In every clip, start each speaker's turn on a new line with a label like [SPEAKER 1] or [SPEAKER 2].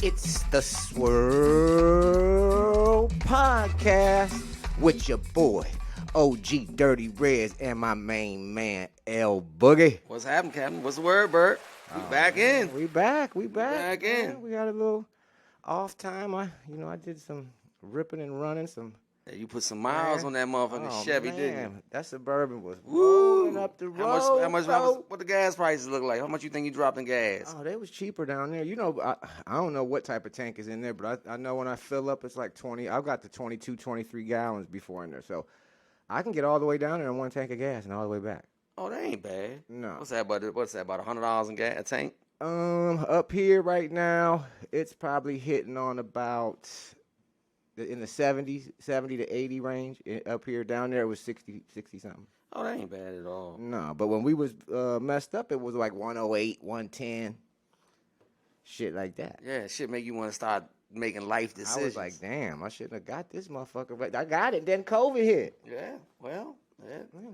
[SPEAKER 1] It's the Swirl Podcast with your boy, OG Dirty Reds, and my main man, L Boogie.
[SPEAKER 2] What's happening, Captain? What's the word, Bert? We back in.
[SPEAKER 1] We back.
[SPEAKER 2] Back in.
[SPEAKER 1] Yeah, we got a little off time. I did some ripping and running, some.
[SPEAKER 2] Yeah, you put some miles on that motherfucking Chevy, didn't you?
[SPEAKER 1] That Suburban was rolling up the road.
[SPEAKER 2] How much, what the gas prices look like? How much you think you dropped in gas?
[SPEAKER 1] Oh, they was cheaper down there. You know, I don't know what type of tank is in there, but I know when I fill up, it's like 20. I've got the 22, 23 gallons before in there. So I can get all the way down there in one tank of gas and all the way back.
[SPEAKER 2] Oh, that ain't bad.
[SPEAKER 1] No.
[SPEAKER 2] What's that about $100 in gas a tank?
[SPEAKER 1] Up here right now, it's probably hitting on about in the 70 to 80 range. Up here, down there, it was 60 something.
[SPEAKER 2] Oh, that ain't bad at all.
[SPEAKER 1] No, but when we was messed up, it was like 108, 110, shit like that.
[SPEAKER 2] Yeah, shit make you want to start making life decisions.
[SPEAKER 1] I was like, damn, I shouldn't have got this motherfucker. But I got it. Then COVID hit.
[SPEAKER 2] Yeah, well,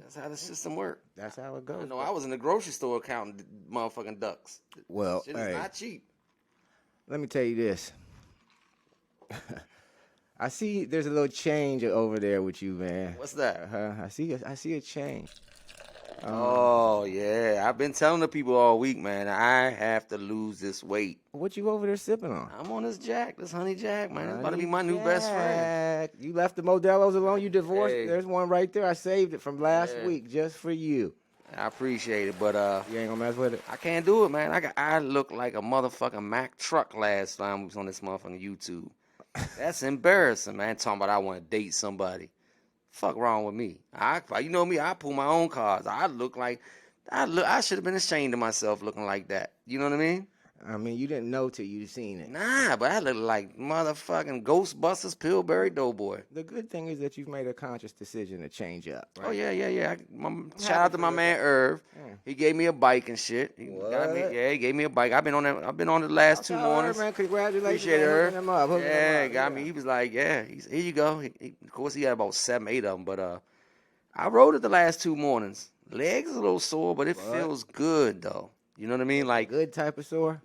[SPEAKER 2] that's how the system works.
[SPEAKER 1] That's how it goes.
[SPEAKER 2] I know. I was in the grocery store counting motherfucking ducks.
[SPEAKER 1] Well,
[SPEAKER 2] shit is not cheap.
[SPEAKER 1] Let me tell you this. I see there's a little change over there with you, man.
[SPEAKER 2] What's that?
[SPEAKER 1] I see a change.
[SPEAKER 2] Oh, yeah. I've been telling the people all week, man, I have to lose this weight.
[SPEAKER 1] What you over there sipping on?
[SPEAKER 2] I'm on this Honey Jack, man. It's about to be my new best friend.
[SPEAKER 1] You left the Modelo's alone? You divorced?
[SPEAKER 2] Hey.
[SPEAKER 1] There's one right there. I saved it from last week just for you.
[SPEAKER 2] I appreciate it, but
[SPEAKER 1] you ain't gonna mess with it?
[SPEAKER 2] I can't do it, man. I look like a motherfucking Mack truck last time we was on this motherfucking YouTube. That's embarrassing, man. Talking about I want to date somebody. Fuck wrong with me? You know me. I pull my own cards. I should have been ashamed of myself looking like that. You know what I mean?
[SPEAKER 1] I mean, you didn't know till you seen it.
[SPEAKER 2] Nah, but I look like motherfucking Ghostbusters Pillsbury Doughboy.
[SPEAKER 1] The good thing is that you've made a conscious decision to change up. Right?
[SPEAKER 2] Oh yeah. Shout out to my man Irv. Yeah. He gave me a bike and shit. He gave me a bike. I've been on it the last 2 mornings.
[SPEAKER 1] Man, congratulations.
[SPEAKER 2] Appreciate it, Irv.
[SPEAKER 1] Him up.
[SPEAKER 2] Got me. He was like, here you go. Of course, he had about 7, 8 of them, but I rode it the last 2 mornings. Legs a little sore, but it feels good though. You know what I mean? Like
[SPEAKER 1] good type of sore.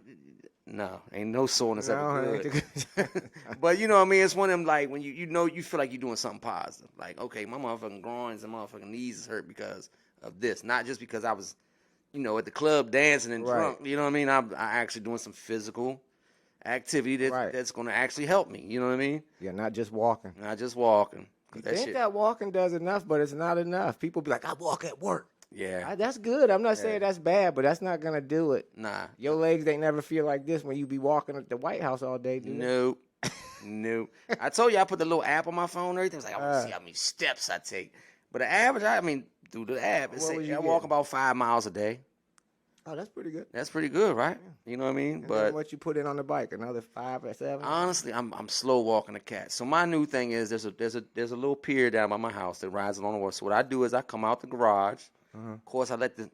[SPEAKER 2] No, ain't no soreness ever good. But you know what I mean? It's one of them, like, when you feel like you're doing something positive. Like, okay, my motherfucking groins and motherfucking knees is hurt because of this. Not just because I was, at the club dancing and drunk. You know what I mean? I'm actually doing some physical activity that's going to actually help me. You know what I mean?
[SPEAKER 1] Yeah, not just walking.
[SPEAKER 2] Not just walking.
[SPEAKER 1] You think that walking does enough, but it's not enough. People be like, I walk at work.
[SPEAKER 2] Yeah.
[SPEAKER 1] That's good. I'm not saying that's bad, but that's not going to do it.
[SPEAKER 2] Nah.
[SPEAKER 1] Your legs ain't never feel like this when you be walking at the White House all day, do
[SPEAKER 2] Nope. Nope. I told you I put the little app on my phone and everything. I was like, I want to see how many steps I take. But the average, through the app, I walk about 5 miles a day.
[SPEAKER 1] Oh, that's pretty good.
[SPEAKER 2] That's pretty good, right? Yeah. You know what I mean?
[SPEAKER 1] And
[SPEAKER 2] but
[SPEAKER 1] what you put in on the bike, another 5 or 7?
[SPEAKER 2] Honestly, I'm slow walking the cat. So my new thing is there's a little pier down by my house that rides along the water. So what I do is I come out the garage. Of course, I let the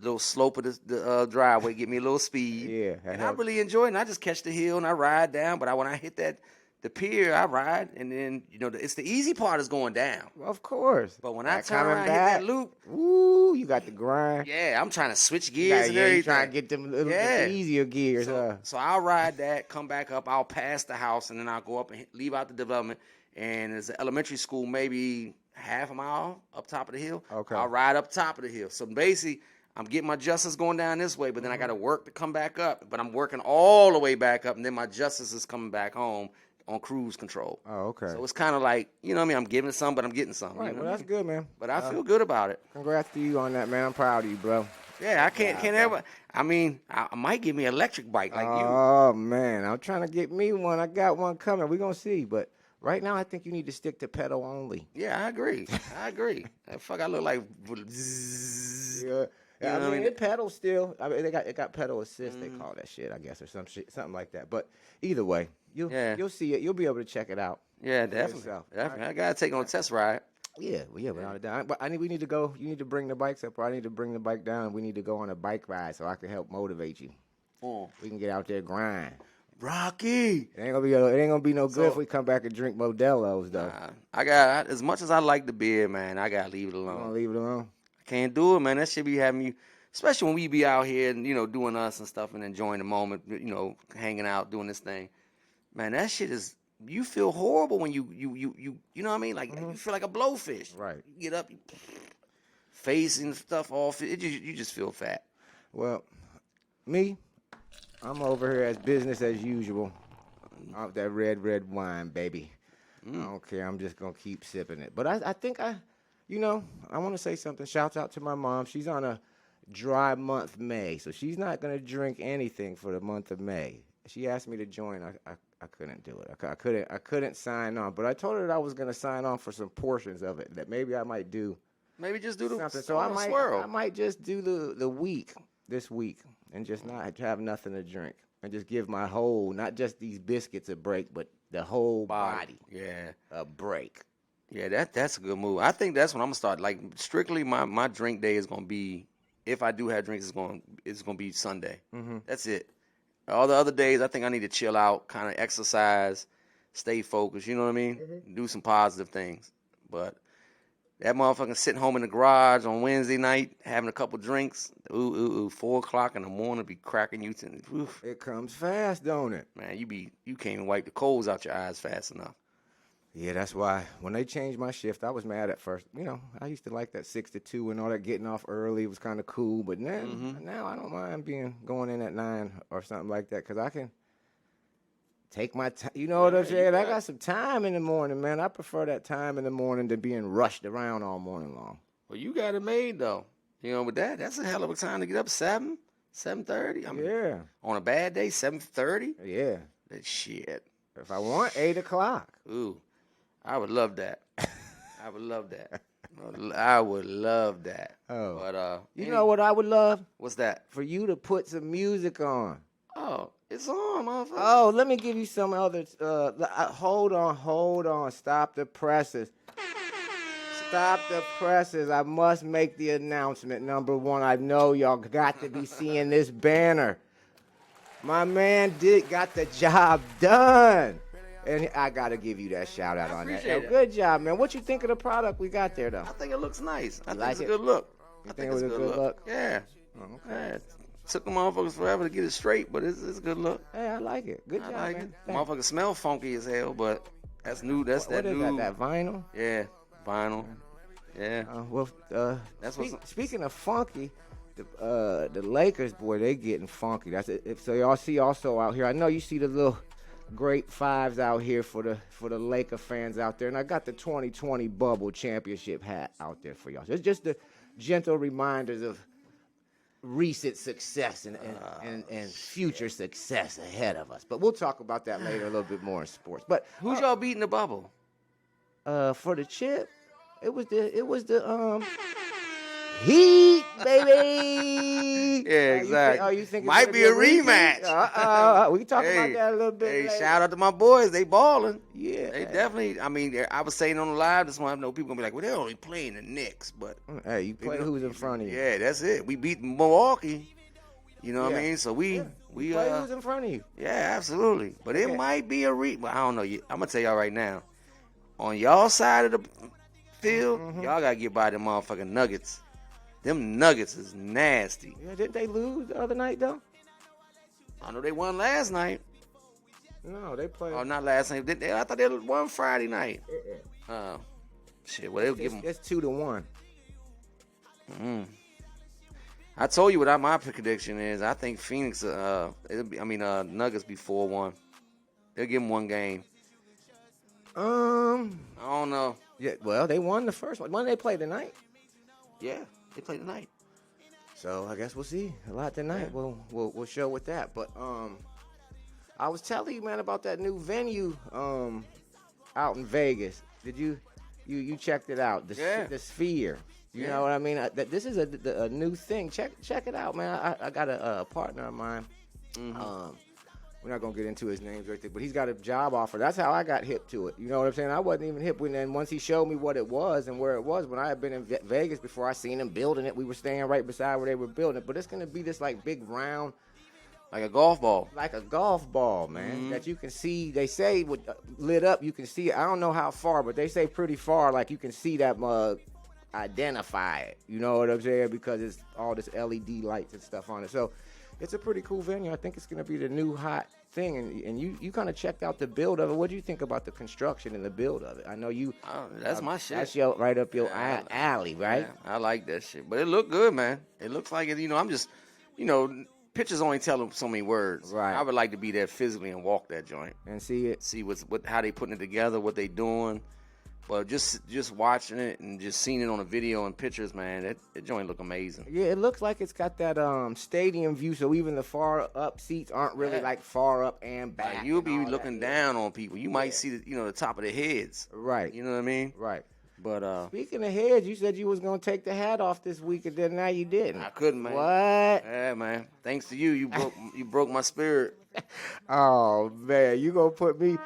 [SPEAKER 2] little slope of the driveway give me a little speed.
[SPEAKER 1] Yeah.
[SPEAKER 2] And I really enjoy it. And I just catch the hill and I ride down. But when I hit the pier, I ride. And then, it's the easy part is going down.
[SPEAKER 1] Well, of course.
[SPEAKER 2] But when I turn around and hit that loop.
[SPEAKER 1] Ooh, you got the grind.
[SPEAKER 2] Yeah, I'm trying to switch gears and everything.
[SPEAKER 1] You trying to get them the easier gears.
[SPEAKER 2] So I'll ride that, come back up. I'll pass the house, and then I'll go up and leave out the development. And there's an elementary school maybe half a mile up top of the hill.
[SPEAKER 1] Okay.
[SPEAKER 2] I'll ride up top of the hill. So basically, I'm getting my justice going down this way, but then I got to work to come back up. But I'm working all the way back up, and then my justice is coming back home on cruise control.
[SPEAKER 1] Oh, okay.
[SPEAKER 2] So it's kind of like, you know what I mean? I'm giving some, but I'm getting some.
[SPEAKER 1] Right,
[SPEAKER 2] well,
[SPEAKER 1] that's good, man.
[SPEAKER 2] But I feel good about it.
[SPEAKER 1] Congrats to you on that, man. I'm proud of you, bro.
[SPEAKER 2] Yeah, I can't ever. I might give me an electric bike like you.
[SPEAKER 1] Oh, man. I'm trying to get me one. I got one coming. We're going to see, but right now, I think you need to stick to pedal only.
[SPEAKER 2] Yeah, I agree. Fuck, I look like.
[SPEAKER 1] Yeah. I mean, it pedals still. I mean, it got pedal assist. They call that shit, I guess, or something like that. But either way, you'll see it. You'll be able to check it out.
[SPEAKER 2] Yeah, definitely. Definitely. I gotta take on a test ride.
[SPEAKER 1] Yeah, without a doubt. But we need to go. You need to bring the bikes up, or I need to bring the bike down, and we need to go on a bike ride so I can help motivate you. We can get out there grind.
[SPEAKER 2] Rocky.
[SPEAKER 1] It ain't gonna be no good if we come back and drink Modelo's though.
[SPEAKER 2] I got as much as I like the beer, man. I gotta leave it alone.
[SPEAKER 1] You wanna leave it alone?
[SPEAKER 2] I can't do it, man. That shit be having you especially when we be out here and, doing us and stuff and enjoying the moment, hanging out, doing this thing. Man, that shit is, you feel horrible when you know what I mean? Like, you feel like a blowfish.
[SPEAKER 1] Right.
[SPEAKER 2] You get up, face and stuff off, you just feel fat.
[SPEAKER 1] Well, me, I'm over here as business as usual. Off that red wine, baby. I don't care. I'm just going to keep sipping it. But I think I want to say something. Shouts out to my mom. She's on a dry month, May, so she's not going to drink anything for the month of May. She asked me to join. I couldn't do it. I couldn't sign on. But I told her that I was going to sign on for some portions of it, that maybe I might do.
[SPEAKER 2] Maybe just do
[SPEAKER 1] something. So I might just do the week this week and just not have nothing to drink and just give my whole, not just these biscuits a break, but the whole body a break.
[SPEAKER 2] Yeah, that's a good move. I think that's when I'm gonna start. Like, strictly my drink day is gonna be, if I do have drinks, it's gonna be Sunday. Mm-hmm. That's it. All the other days, I think I need to chill out, kind of exercise, stay focused. You know what I mean? Mm-hmm. Do some positive things. But that motherfucker sitting home in the garage on Wednesday night, having a couple drinks, 4 o'clock in the morning, be cracking you.
[SPEAKER 1] It comes fast, don't it?
[SPEAKER 2] Man, you can't even wipe the coals out your eyes fast enough.
[SPEAKER 1] Yeah, that's why when they changed my shift, I was mad at first. I used to like that 6 to 2 and all that getting off early. It was kind of cool. But now I don't mind going in at 9 or something like that because I can take my time. You know what I'm saying? I got some time in the morning, man. I prefer that time in the morning than being rushed around all morning long.
[SPEAKER 2] Well, you got it made, though. With that's a hell of a time to get up 7:30.
[SPEAKER 1] Yeah.
[SPEAKER 2] On a bad day, 7:30?
[SPEAKER 1] Yeah.
[SPEAKER 2] That shit.
[SPEAKER 1] If I want, 8 o'clock.
[SPEAKER 2] Ooh. I would love that. I would love that. I would love that.
[SPEAKER 1] Oh.
[SPEAKER 2] But
[SPEAKER 1] you know what I would love?
[SPEAKER 2] What's that?
[SPEAKER 1] For you to put some music on.
[SPEAKER 2] Oh, it's on, motherfucker.
[SPEAKER 1] Oh, let me give you some other. Hold on. Stop the presses. Stop the presses. I must make the announcement. Number one, I know y'all got to be seeing this banner. My man got the job done. And I got to give you that shout out on that. Good job, man. What you think of the product we got there, though?
[SPEAKER 2] I think it looks nice. I think
[SPEAKER 1] like
[SPEAKER 2] it's a good look.
[SPEAKER 1] You think it was a good look?
[SPEAKER 2] Yeah.
[SPEAKER 1] Oh, okay.
[SPEAKER 2] Yeah. Took the motherfuckers forever to get it straight, but it's a good look.
[SPEAKER 1] Hey, I like it. Good job,
[SPEAKER 2] like
[SPEAKER 1] man.
[SPEAKER 2] It. Motherfuckers smell funky as hell, but that's new. That's
[SPEAKER 1] what
[SPEAKER 2] new.
[SPEAKER 1] What is that vinyl?
[SPEAKER 2] Yeah, vinyl. Yeah.
[SPEAKER 1] That's speaking of funky, the Lakers, boy, they getting funky. That's it. So y'all see also out here. I know you see the little great fives out here for the Laker fans out there, and I got the 2020 Bubble Championship hat out there for y'all. So it's just the gentle reminders of recent success and future success ahead of us. But we'll talk about that later a little bit more in sports. But
[SPEAKER 2] who's y'all beating the Bubble?
[SPEAKER 1] For the chip, it was the Heat, baby.
[SPEAKER 2] Yeah, exactly.
[SPEAKER 1] You think
[SPEAKER 2] might be a rematch?
[SPEAKER 1] We can talk about that a little bit.
[SPEAKER 2] Hey,
[SPEAKER 1] later.
[SPEAKER 2] Shout out to my boys. They balling.
[SPEAKER 1] Yeah,
[SPEAKER 2] they definitely. I mean, I was saying on the live this one. I know people gonna be like, "Well, they're only playing the Knicks," but
[SPEAKER 1] hey, you play who's in front of you.
[SPEAKER 2] Yeah, that's it. We beat Milwaukee. You know what I mean? So we
[SPEAKER 1] play who's in front of you.
[SPEAKER 2] Yeah, absolutely. But it might be a Well, I don't know. I'm gonna tell y'all right now. On y'all side of the field, y'all gotta get by them motherfucking Nuggets. Them Nuggets is nasty.
[SPEAKER 1] Yeah, didn't they lose the other night, though?
[SPEAKER 2] I know they won last night.
[SPEAKER 1] No, they played.
[SPEAKER 2] Oh, not last night. I thought they won Friday night. Shit, well, they'll give them.
[SPEAKER 1] It's 2-1.
[SPEAKER 2] I told you what my prediction is. I think Phoenix, Nuggets be 4-1. They'll give them one game. I don't know.
[SPEAKER 1] Yeah, well, they won the first one. When did they play tonight?
[SPEAKER 2] Yeah. They play tonight.
[SPEAKER 1] So I guess we'll see a lot tonight. Yeah. We'll show with that. But I was telling you, man, about that new venue out in Vegas. Did you checked it out? The Sphere. You know what I mean? This is a new thing. Check it out, man. I got a partner of mine. We're not going to get into his names or anything, but he's got a job offer. That's how I got hip to it. You know what I'm saying? I wasn't even hip when then once he showed me what it was and where it was. When I had been in Vegas before, I seen them building it. We were staying right beside where they were building it. But it's going to be this like big round.
[SPEAKER 2] Like a golf ball.
[SPEAKER 1] Like a golf ball, man, that you can see. They say with lit up, you can see it. I don't know how far, but they say pretty far. Like you can see that identify it. You know what I'm saying? Because it's all this LED lights and stuff on it. So it's a pretty cool venue. I think it's going to be the new hot thing. And you kind of checked out the build of it. What do you think about the construction and the build of it? I know you.
[SPEAKER 2] Oh, that's my shit.
[SPEAKER 1] That's right up your alley, right?
[SPEAKER 2] Yeah, I like that shit. But it looked good, man. It looks like it. I'm just, pictures only tell them so many words.
[SPEAKER 1] Right.
[SPEAKER 2] I would like to be there physically and walk that joint
[SPEAKER 1] and see it,
[SPEAKER 2] see how they putting it together, what they doing. But just watching it and just seeing it on a video and pictures, man, that joint look amazing.
[SPEAKER 1] Yeah, it looks like it's got that stadium view, so even the far up seats aren't really like far up and back.
[SPEAKER 2] Like you'll be looking down on people. You might see the top of their heads.
[SPEAKER 1] Right.
[SPEAKER 2] You know what I mean?
[SPEAKER 1] Right.
[SPEAKER 2] But
[SPEAKER 1] speaking of heads, you said you was gonna take the hat off this week, and then now you didn't.
[SPEAKER 2] I couldn't, man.
[SPEAKER 1] What?
[SPEAKER 2] Yeah, man. Thanks to you, you broke my spirit.
[SPEAKER 1] Oh man, you gonna put me?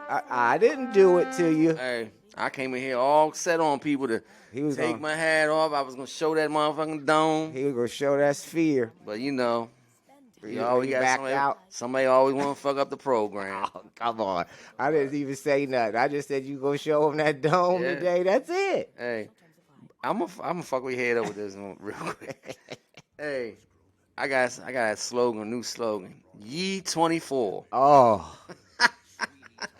[SPEAKER 1] I didn't do it to you.
[SPEAKER 2] Hey, I came in here all set on people to take my hat off. I was gonna show that motherfucking dome.
[SPEAKER 1] He was gonna show that sphere.
[SPEAKER 2] But you always got somebody always want to fuck up the program.
[SPEAKER 1] Oh, come on. I didn't even say nothing. I just said you gonna show him that dome today. That's it.
[SPEAKER 2] Hey, I'm gonna fuck your head up with this one real quick. Hey, I got a new slogan. Ye 24.
[SPEAKER 1] Oh.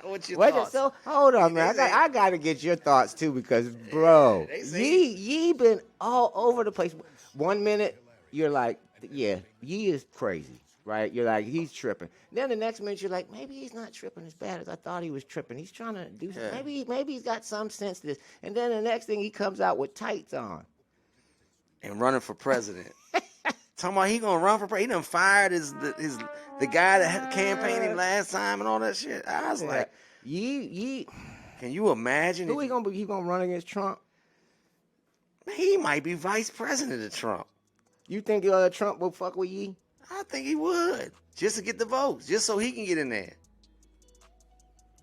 [SPEAKER 2] What's your thoughts?
[SPEAKER 1] So hold on, man. I gotta get your thoughts too, because bro, Ye been all over the place. 1 minute you're like, yeah, Ye is crazy, right? You're like, he's tripping. Then the next minute you're like, maybe he's not tripping as bad as I thought he was tripping. He's trying to do something. Maybe he's got some sense to this. And then the next thing he comes out with tights on.
[SPEAKER 2] And running for president. Talking about he gonna run for president. He done fired the guy that had campaigned him last time and all that shit. I was like,
[SPEAKER 1] Ye.
[SPEAKER 2] Can you imagine?
[SPEAKER 1] Who he gonna be? He gonna run against Trump?
[SPEAKER 2] He might be vice president of Trump.
[SPEAKER 1] You think Trump will fuck with Ye?
[SPEAKER 2] I think he would, just to get the votes, just so he can get in there.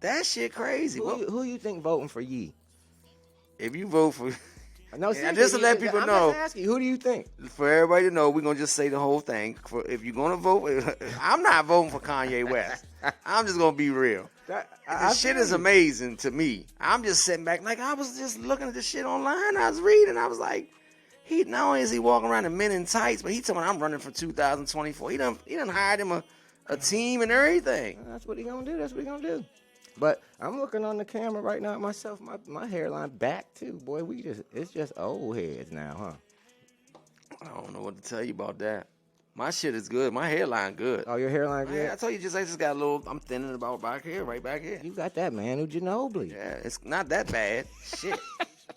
[SPEAKER 2] That shit crazy.
[SPEAKER 1] Who you think voting for Ye?
[SPEAKER 2] If you vote for...
[SPEAKER 1] No,
[SPEAKER 2] just to let people know.
[SPEAKER 1] I'm just asking, who do you think?
[SPEAKER 2] For everybody to know, we're going to just say the whole thing. If you're going to vote... I'm not voting for Kanye West. I'm just going to be real. This shit is amazing to me. I'm just sitting back, like, I was just looking at this shit online. I was reading. I was like, not only is he walking around in men in tights, but he told me I'm running for 2024. He done hired him a team and everything.
[SPEAKER 1] That's what he going to do. That's what he going to do. But I'm looking on the camera right now at myself. My hairline back too, boy. It's just old heads now, huh?
[SPEAKER 2] I don't know what to tell you about that. My shit is good. My hairline good.
[SPEAKER 1] Oh, your hairline good?
[SPEAKER 2] I told you, I just got a little. I'm thinning about back here, right back here.
[SPEAKER 1] You got that, man. Ginobili.
[SPEAKER 2] Yeah, it's not that bad. Shit,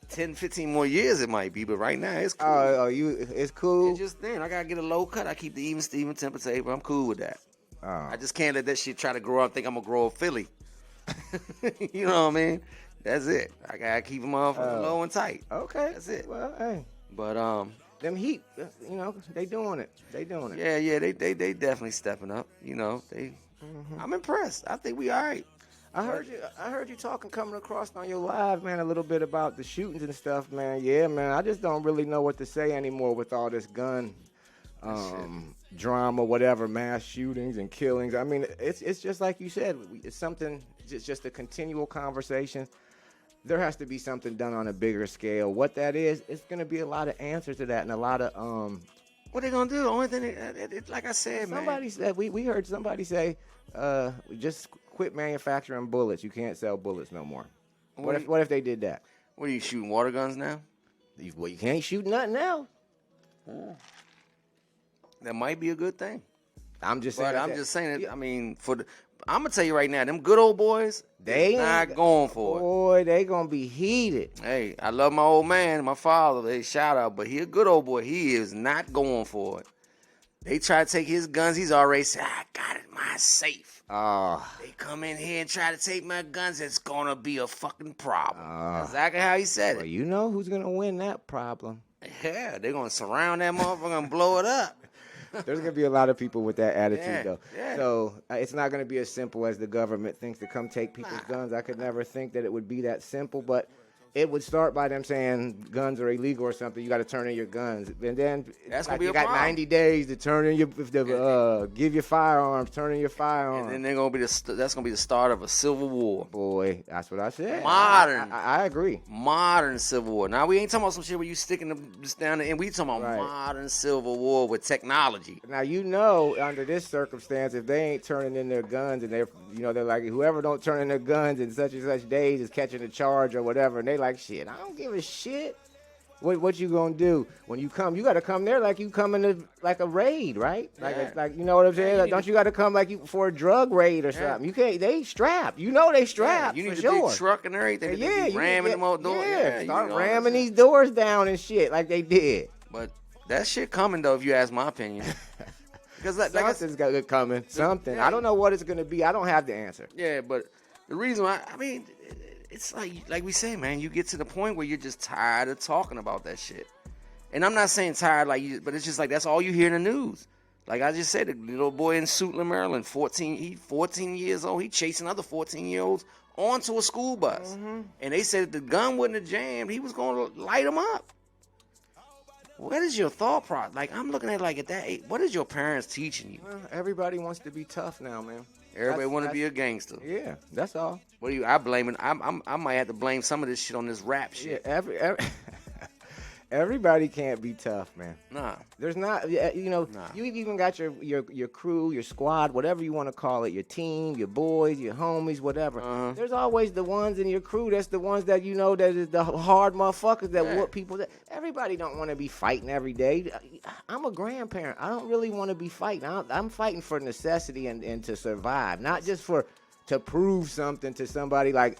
[SPEAKER 2] 10, 15 more years it might be, but right now it's cool.
[SPEAKER 1] It's cool.
[SPEAKER 2] It's just thin. I gotta get a low cut. I keep the even Steven temperature taper. I'm cool with that.
[SPEAKER 1] Oh.
[SPEAKER 2] I just can't let that shit try to grow up. Think I'm gonna grow a Philly. You know what I mean? That's it. I gotta keep them off low and tight.
[SPEAKER 1] Okay.
[SPEAKER 2] That's it.
[SPEAKER 1] Well, hey.
[SPEAKER 2] But
[SPEAKER 1] them Heat, they doing it.
[SPEAKER 2] Yeah, they definitely stepping up. I'm impressed. I think we all right.
[SPEAKER 1] I heard you talking coming across on your live, man, a little bit about the shootings and stuff, man. Yeah, man. I just don't really know what to say anymore with all this gun drama, whatever, mass shootings and killings. I mean, it's just like you said. It's something. It's just a continual conversation. There has to be something done on a bigger scale. What that is, it's going to be a lot of answers to that and a lot of
[SPEAKER 2] What they gonna do? The only thing, like I said,
[SPEAKER 1] somebody said we heard somebody say, just quit manufacturing bullets. You can't sell bullets no more. What if they did that?
[SPEAKER 2] What are you shooting water guns now?
[SPEAKER 1] Well, you can't shoot nothing now.
[SPEAKER 2] That might be a good thing.
[SPEAKER 1] I'm just saying.
[SPEAKER 2] I mean, I'm gonna tell you right now, them good old boys, they not going for it.
[SPEAKER 1] Boy, they gonna be heated.
[SPEAKER 2] Hey, I love my old man, my father. Shout out, but he a good old boy. He is not going for it. They try to take his guns. He's already said, I got it in my safe. They come in here and try to take my guns. It's gonna be a fucking problem. That's exactly how he said it.
[SPEAKER 1] Well, you know who's gonna win that problem?
[SPEAKER 2] Yeah, they're gonna surround that motherfucker and blow it up.
[SPEAKER 1] There's going to be a lot of people with that attitude, though.
[SPEAKER 2] Yeah.
[SPEAKER 1] So it's not going to be as simple as the government thinks to come take people's guns. I could never think that it would be that simple. But it would start by them saying guns are illegal or something. You got to turn in your guns, and then
[SPEAKER 2] that's
[SPEAKER 1] like
[SPEAKER 2] gonna be
[SPEAKER 1] you
[SPEAKER 2] a
[SPEAKER 1] got
[SPEAKER 2] problem.
[SPEAKER 1] 90 days to turn in your give your firearms, turn in your firearms.
[SPEAKER 2] And then they're gonna be that's gonna be the start of a civil war.
[SPEAKER 1] Boy, that's what I said.
[SPEAKER 2] Modern.
[SPEAKER 1] I agree.
[SPEAKER 2] Modern civil war. Now we ain't talking about some shit where you sticking them just down there, and we talking about modern civil war with technology.
[SPEAKER 1] Now under this circumstance, if they ain't turning in their guns and they're like whoever don't turn in their guns in such and such days is catching a charge or whatever, and they like shit. I don't give a shit. What you gonna do when you come? You gotta come there like you coming to like a raid, right? Like you know what I'm saying? Like, don't you gotta come like you for a drug raid or something? You can't. They strapped. You know they strapped.
[SPEAKER 2] You need
[SPEAKER 1] for
[SPEAKER 2] a big truck and everything.
[SPEAKER 1] Yeah,
[SPEAKER 2] you ramming them out doors.
[SPEAKER 1] Yeah, start ramming these doors down and shit like they did.
[SPEAKER 2] But that shit coming though, if you ask my opinion. Because
[SPEAKER 1] something's got it coming. Something. I don't know what it's gonna be. I don't have the answer.
[SPEAKER 2] Yeah, but the reason why I mean. It's like we say, man, you get to the point where you're just tired of talking about that shit. And I'm not saying tired but it's just like that's all you hear in the news. Like I just said, the little boy in Suitland, Maryland, 14 years old, he chasing other 14-year-olds onto a school bus. Mm-hmm. And they said if the gun wouldn't have jammed, he was going to light them up. What is your thought process? Like, I'm looking at at that age, what is your parents teaching you?
[SPEAKER 1] Well, everybody wants to be tough now, man.
[SPEAKER 2] Everybody want to be a gangster.
[SPEAKER 1] Yeah, that's all.
[SPEAKER 2] What do you? I blame it. I might have to blame some of this shit on this rap shit.
[SPEAKER 1] Yeah, everybody can't be tough, man.
[SPEAKER 2] Nah.
[SPEAKER 1] There's not. You even got your crew, your squad, whatever you want to call it, your team, your boys, your homies, whatever. Uh-huh. There's always the ones in your crew that's the ones that that is the hard motherfuckers that whoop people. Everybody don't want to be fighting every day. I'm a grandparent. I don't really want to be fighting. I'm fighting for necessity and to survive, not just to prove something to somebody. I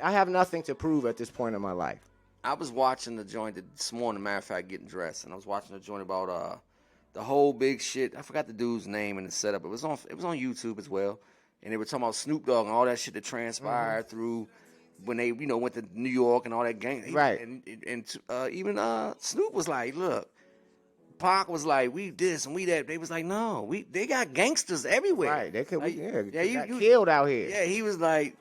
[SPEAKER 1] have nothing to prove at this point in my life.
[SPEAKER 2] I was watching the joint this morning, matter of fact, getting dressed, and I was watching the joint about the whole big shit. I forgot the dude's name and the setup. It was on YouTube as well, and they were talking about Snoop Dogg and all that shit that transpired through when they went to New York and all that gang.
[SPEAKER 1] Right.
[SPEAKER 2] And even Snoop was like, look, Pac was like, we this and we that. They was like, no, they got gangsters everywhere.
[SPEAKER 1] Right. They could
[SPEAKER 2] you
[SPEAKER 1] killed out here.
[SPEAKER 2] Yeah, he was like.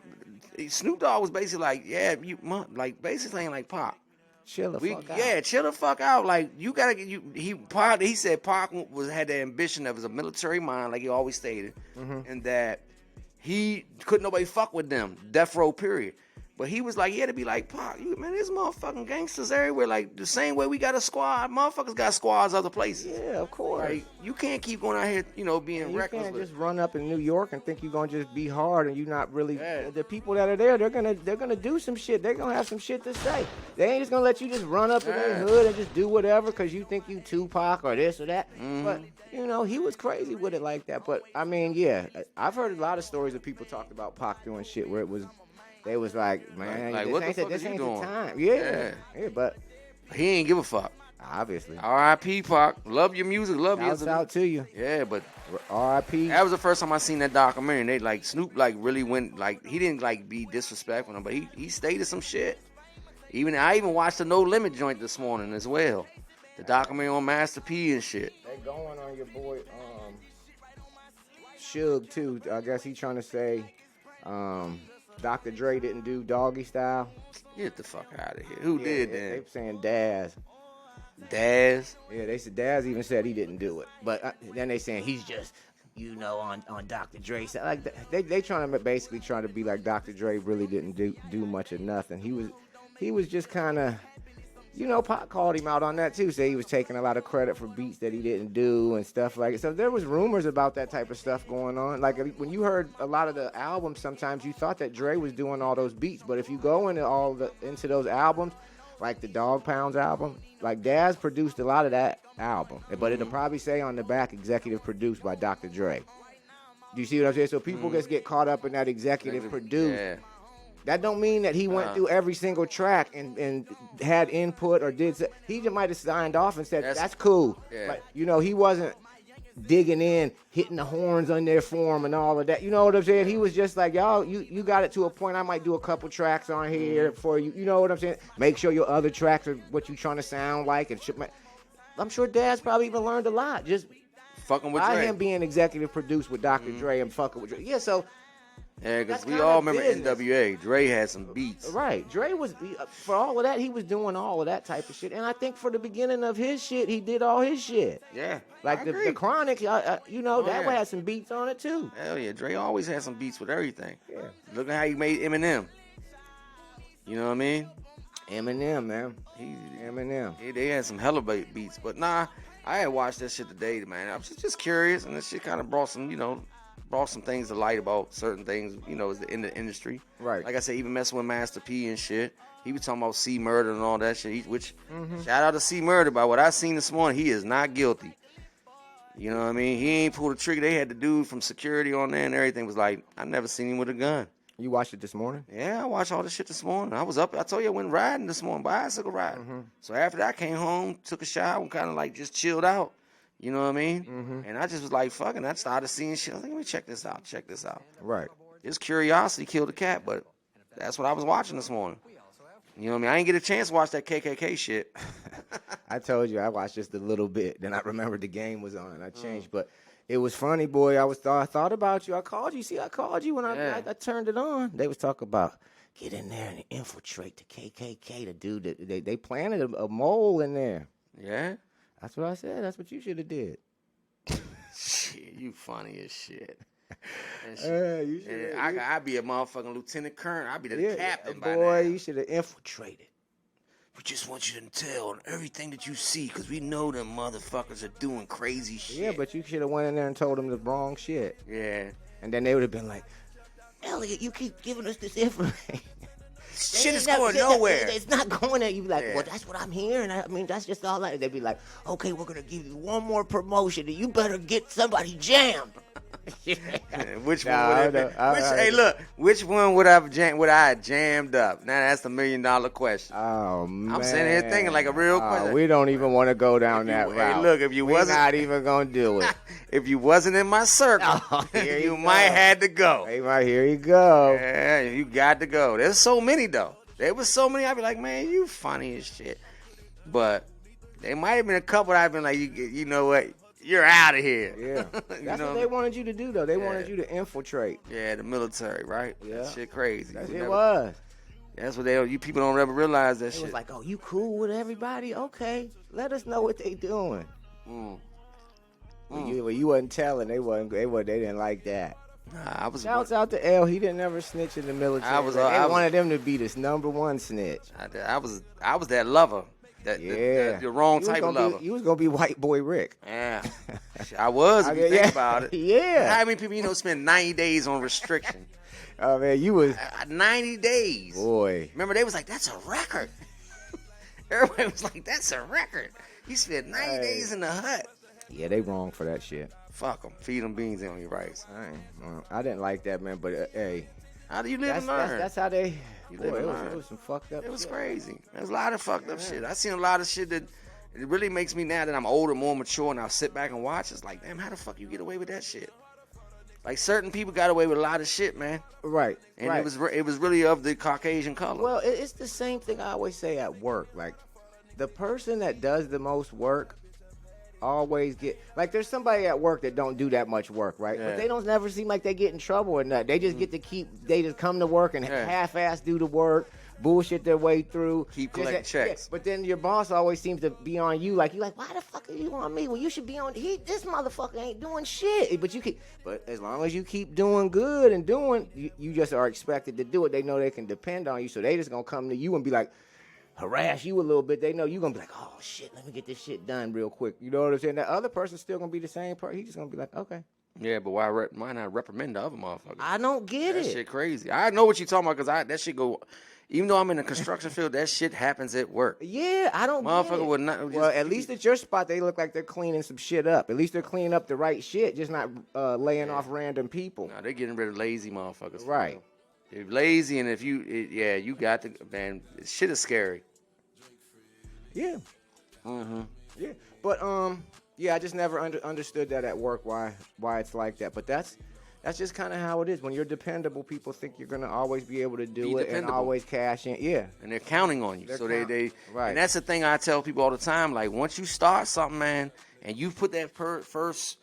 [SPEAKER 2] Snoop Dogg was basically like, yeah, basically saying like, Pac,
[SPEAKER 1] chill the fuck out.
[SPEAKER 2] Yeah, chill the fuck out. Like you gotta he said Pac had the ambition of a military mind, like he always stated, and that he couldn't nobody fuck with them, death row period. But he was like, he had to be like, Pac, man, there's motherfucking gangsters everywhere. Like, the same way we got a squad, motherfuckers got squads other places.
[SPEAKER 1] Yeah, of course.
[SPEAKER 2] Like, you can't keep going out here, being reckless.
[SPEAKER 1] You can't just run up in New York and think you're going to just be hard and you're not really. Yeah. The people that are there, they're gonna do some shit. They're going to have some shit to say. They ain't just going to let you just run up in their hood and just do whatever because you think you Tupac or this or that. Mm-hmm. But, he was crazy with it like that. But, I mean, yeah, I've heard a lot of stories of people talking about Pac doing shit where it was. They was like, man, this ain't the time. Yeah, but
[SPEAKER 2] he ain't give a fuck.
[SPEAKER 1] Obviously.
[SPEAKER 2] R.I.P. Pac. Love your music. Love you.
[SPEAKER 1] Shouts out to you.
[SPEAKER 2] Yeah, but
[SPEAKER 1] R.I.P.
[SPEAKER 2] That was the first time I seen that documentary. And they Snoop really went he didn't be disrespectful, but he stated some shit. I even watched the No Limit joint this morning as well. The documentary on Master P and shit.
[SPEAKER 1] They going on your boy Suge too. I guess he trying to say. Dr. Dre didn't do Doggy Style.
[SPEAKER 2] Get the fuck out of here. Who did that?
[SPEAKER 1] They saying Daz.
[SPEAKER 2] Daz?
[SPEAKER 1] Yeah, they said Daz even said he didn't do it. But then they saying he's just, on Dr. Dre. Like they trying to basically trying to be like Dr. Dre really didn't do much of nothing. He was just kind of, Pac called him out on that too. Say he was taking a lot of credit for beats that he didn't do and stuff like it. So there was rumors about that type of stuff going on. Like when you heard a lot of the albums, sometimes you thought that Dre was doing all those beats. But if you go into those albums, like the Dog Pounds album, like Daz produced a lot of that album. But it'll probably say on the back, executive produced by Dr. Dre. Do you see what I'm saying? So people just get caught up in that executive produced. Yeah. That don't mean that he went through every single track and had input or did. He just might have signed off and said, that's cool. Yeah. But, he wasn't digging in, hitting the horns on their form and all of that. You know what I'm saying? He was just like, y'all, you got it to a point. I might do a couple tracks on here for you. You know what I'm saying? Make sure your other tracks are what you trying to sound like. And I'm sure Daz probably even learned a lot. Just
[SPEAKER 2] fucking with Dre.
[SPEAKER 1] Him being executive produced with Dr. Dre and fucking with Dre. Yeah, so
[SPEAKER 2] Yeah, because we all remember NWA. Dre had some beats.
[SPEAKER 1] Right. Dre was, for all of that, he was doing all of that type of shit. And I think for the beginning of his shit, he did all his shit.
[SPEAKER 2] Yeah.
[SPEAKER 1] Like the Chronic, that had some beats on it too.
[SPEAKER 2] Hell yeah. Dre always had some beats with everything.
[SPEAKER 1] Yeah.
[SPEAKER 2] Look at how he made Eminem. You know what I mean?
[SPEAKER 1] Eminem, man. Eminem.
[SPEAKER 2] They had some hella beats. But nah, I had watched that shit today, man. I was just curious, and this shit kind of brought some things to light about certain things, in the industry.
[SPEAKER 1] Right.
[SPEAKER 2] Like I said, even messing with Master P and shit. He was talking about C Murder and all that shit, shout out to C Murder. By what I seen this morning, he is not guilty. You know what I mean? He ain't pulled the trigger. They had the dude from security on there and everything was like, I never seen him with a gun.
[SPEAKER 1] You watched it this morning?
[SPEAKER 2] Yeah, I watched all this shit this morning. I was up. I told you I went riding this morning, bicycle riding.
[SPEAKER 1] Mm-hmm.
[SPEAKER 2] So after that, I came home, took a shower, and kind of like just chilled out. You know what I mean?
[SPEAKER 1] Mm-hmm.
[SPEAKER 2] And I just was like, fucking, I started seeing shit. I was like, let me check this out.
[SPEAKER 1] Right.
[SPEAKER 2] Just curiosity killed the cat, but that's what I was watching this morning. You know what I mean? I didn't get a chance to watch that KKK shit.
[SPEAKER 1] I told you I watched just a little bit. Then I remembered the game was on, and I changed. But it was funny, boy. I thought about you. I called you. See, I called you when I turned it on. They was talking about get in there and infiltrate the KKK. The dude that they planted a mole in there.
[SPEAKER 2] Yeah.
[SPEAKER 1] That's what I said. That's what you should have did.
[SPEAKER 2] Shit, you funny as shit. I'd be a motherfucking lieutenant colonel. I'd be the captain by now.
[SPEAKER 1] Boy, you should have infiltrated.
[SPEAKER 2] We just want you to tell everything that you see, because we know them motherfuckers are doing crazy shit.
[SPEAKER 1] Yeah, but you should have went in there and told them the wrong shit.
[SPEAKER 2] Yeah.
[SPEAKER 1] And then they would have been like, Elliot, you keep giving us this information.
[SPEAKER 2] Shit is going nowhere.
[SPEAKER 1] It's not going there. You be like, well, that's what I'm hearing. I mean, that's just all that. They'd be like, okay, we're going to give you one more promotion, and you better get somebody jammed.
[SPEAKER 2] Which one would it be? Hey, look, which one would I have jammed up? Now that's the $1 million question.
[SPEAKER 1] Oh man,
[SPEAKER 2] I'm sitting here thinking like a real question.
[SPEAKER 1] We don't even want to go down that route.
[SPEAKER 2] Hey, look, if you wasn't,
[SPEAKER 1] not even gonna do it.
[SPEAKER 2] If you wasn't in my circle, you might had to go.
[SPEAKER 1] Hey, right here you go.
[SPEAKER 2] Yeah, you got to go. There's so many though. There was so many. I'd be like, man, you funny as shit. But there might have been a couple that I've been like, you know what? You're out of here.
[SPEAKER 1] Yeah. That's what they wanted you to do, though. They wanted you to infiltrate.
[SPEAKER 2] Yeah, the military, right?
[SPEAKER 1] Yeah.
[SPEAKER 2] That shit crazy.
[SPEAKER 1] It was.
[SPEAKER 2] That's what you people don't ever realize that shit.
[SPEAKER 1] It was like, oh, you cool with everybody? Okay. Let us know what they doing. You wasn't telling. They didn't like that.
[SPEAKER 2] Nah,
[SPEAKER 1] Shouts out to L. He didn't ever snitch in the military. They wanted him to be this number one snitch.
[SPEAKER 2] I was that lover. The wrong type of lover.
[SPEAKER 1] You was gonna be white boy Rick.
[SPEAKER 2] Yeah, I was. If you think about it.
[SPEAKER 1] Yeah.
[SPEAKER 2] How many people spend 90 days on restriction?
[SPEAKER 1] Oh man, you was
[SPEAKER 2] 90 days.
[SPEAKER 1] Boy,
[SPEAKER 2] remember they was like, that's a record. Everybody was like, that's a record. You spent 90 days in the hut.
[SPEAKER 1] Yeah, they wrong for that shit.
[SPEAKER 2] Fuck them. Feed them beans on your rice.
[SPEAKER 1] I didn't like that, man. But hey,
[SPEAKER 2] how do you live and learn?
[SPEAKER 1] That's how they.
[SPEAKER 2] It
[SPEAKER 1] was some fucked up.
[SPEAKER 2] It was crazy. There's a lot of fucked up shit. I seen a lot of shit that it really makes me, now that I'm older, more mature, and I'll sit back and watch. It's like, damn, how the fuck you get away with that shit? Like certain people got away with a lot of shit, man.
[SPEAKER 1] Right.
[SPEAKER 2] And it was really of the Caucasian color.
[SPEAKER 1] Well, it's the same thing I always say at work. Like the person that does the most work always get, like, there's somebody at work that don't do that much work, right?
[SPEAKER 2] Yeah.
[SPEAKER 1] But they don't never seem like they get in trouble or nothing. They just get to they just come to work and half-ass do the work, bullshit their way through.
[SPEAKER 2] Keep collecting checks.
[SPEAKER 1] Yeah, but then your boss always seems to be on you, like, you're like, why the fuck are you on me? Well, you should be on, this motherfucker ain't doing shit. But as long as you keep doing good and you just are expected to do it. They know they can depend on you, so they just gonna come to you and be like, harass you a little bit. They know you're going to be like, oh, shit, let me get this shit done real quick. You know what I'm saying? That other person's still going to be the same person. He's just going to be like, okay.
[SPEAKER 2] Yeah, but why not reprimand the other motherfuckers?
[SPEAKER 1] I don't get it.
[SPEAKER 2] That shit crazy. I know what you're talking about because that shit go, even though I'm in the construction field, that shit happens at work.
[SPEAKER 1] Yeah, I don't
[SPEAKER 2] Motherfucker
[SPEAKER 1] get it.
[SPEAKER 2] would not.
[SPEAKER 1] Well, at least at your spot, they look like they're cleaning some shit up. At least they're cleaning up the right shit, just not laying off random people.
[SPEAKER 2] No, they're getting rid of lazy motherfuckers.
[SPEAKER 1] Right.
[SPEAKER 2] They're lazy, and if you got to, man, shit is scary.
[SPEAKER 1] Yeah. Yeah. But I just never understood that at work why it's like that. But that's just kind of how it is. When you're dependable, people think you're gonna always be able to do it and always cash in. Yeah.
[SPEAKER 2] And they're counting on you. They
[SPEAKER 1] right.
[SPEAKER 2] And that's the thing I tell people all the time. Like once you start something, man, and you put that first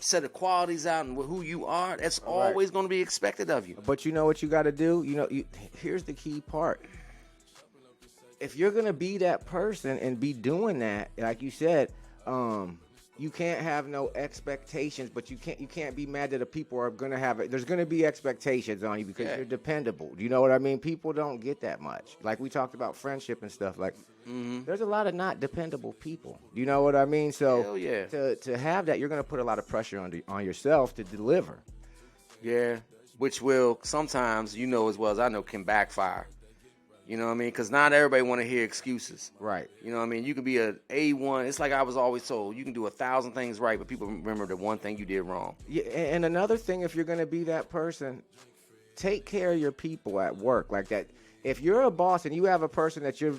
[SPEAKER 2] set of qualities out and who you are, that's always going to be expected of you.
[SPEAKER 1] But you know what you got to do? Here's the key part. If you're going to be that person and be doing that, like you said, you can't have no expectations, but you can't be mad that the people are going to have it. There's going to be expectations on you because you're dependable. You know what I mean? People don't get that much. Like we talked about friendship and stuff. Like there's a lot of not dependable people. You know what I mean? So to have that, you're going to put a lot of pressure on yourself to deliver.
[SPEAKER 2] Yeah, which will sometimes, as well as I know, can backfire. You know what I mean? Because not everybody want to hear excuses.
[SPEAKER 1] Right.
[SPEAKER 2] You know what I mean? You can be a A1. It's like I was always told, you can do 1,000 things right, but people remember the one thing you did wrong.
[SPEAKER 1] Yeah, and another thing, if you're going to be that person, take care of your people at work. Like that. If you're a boss and you have a person that you're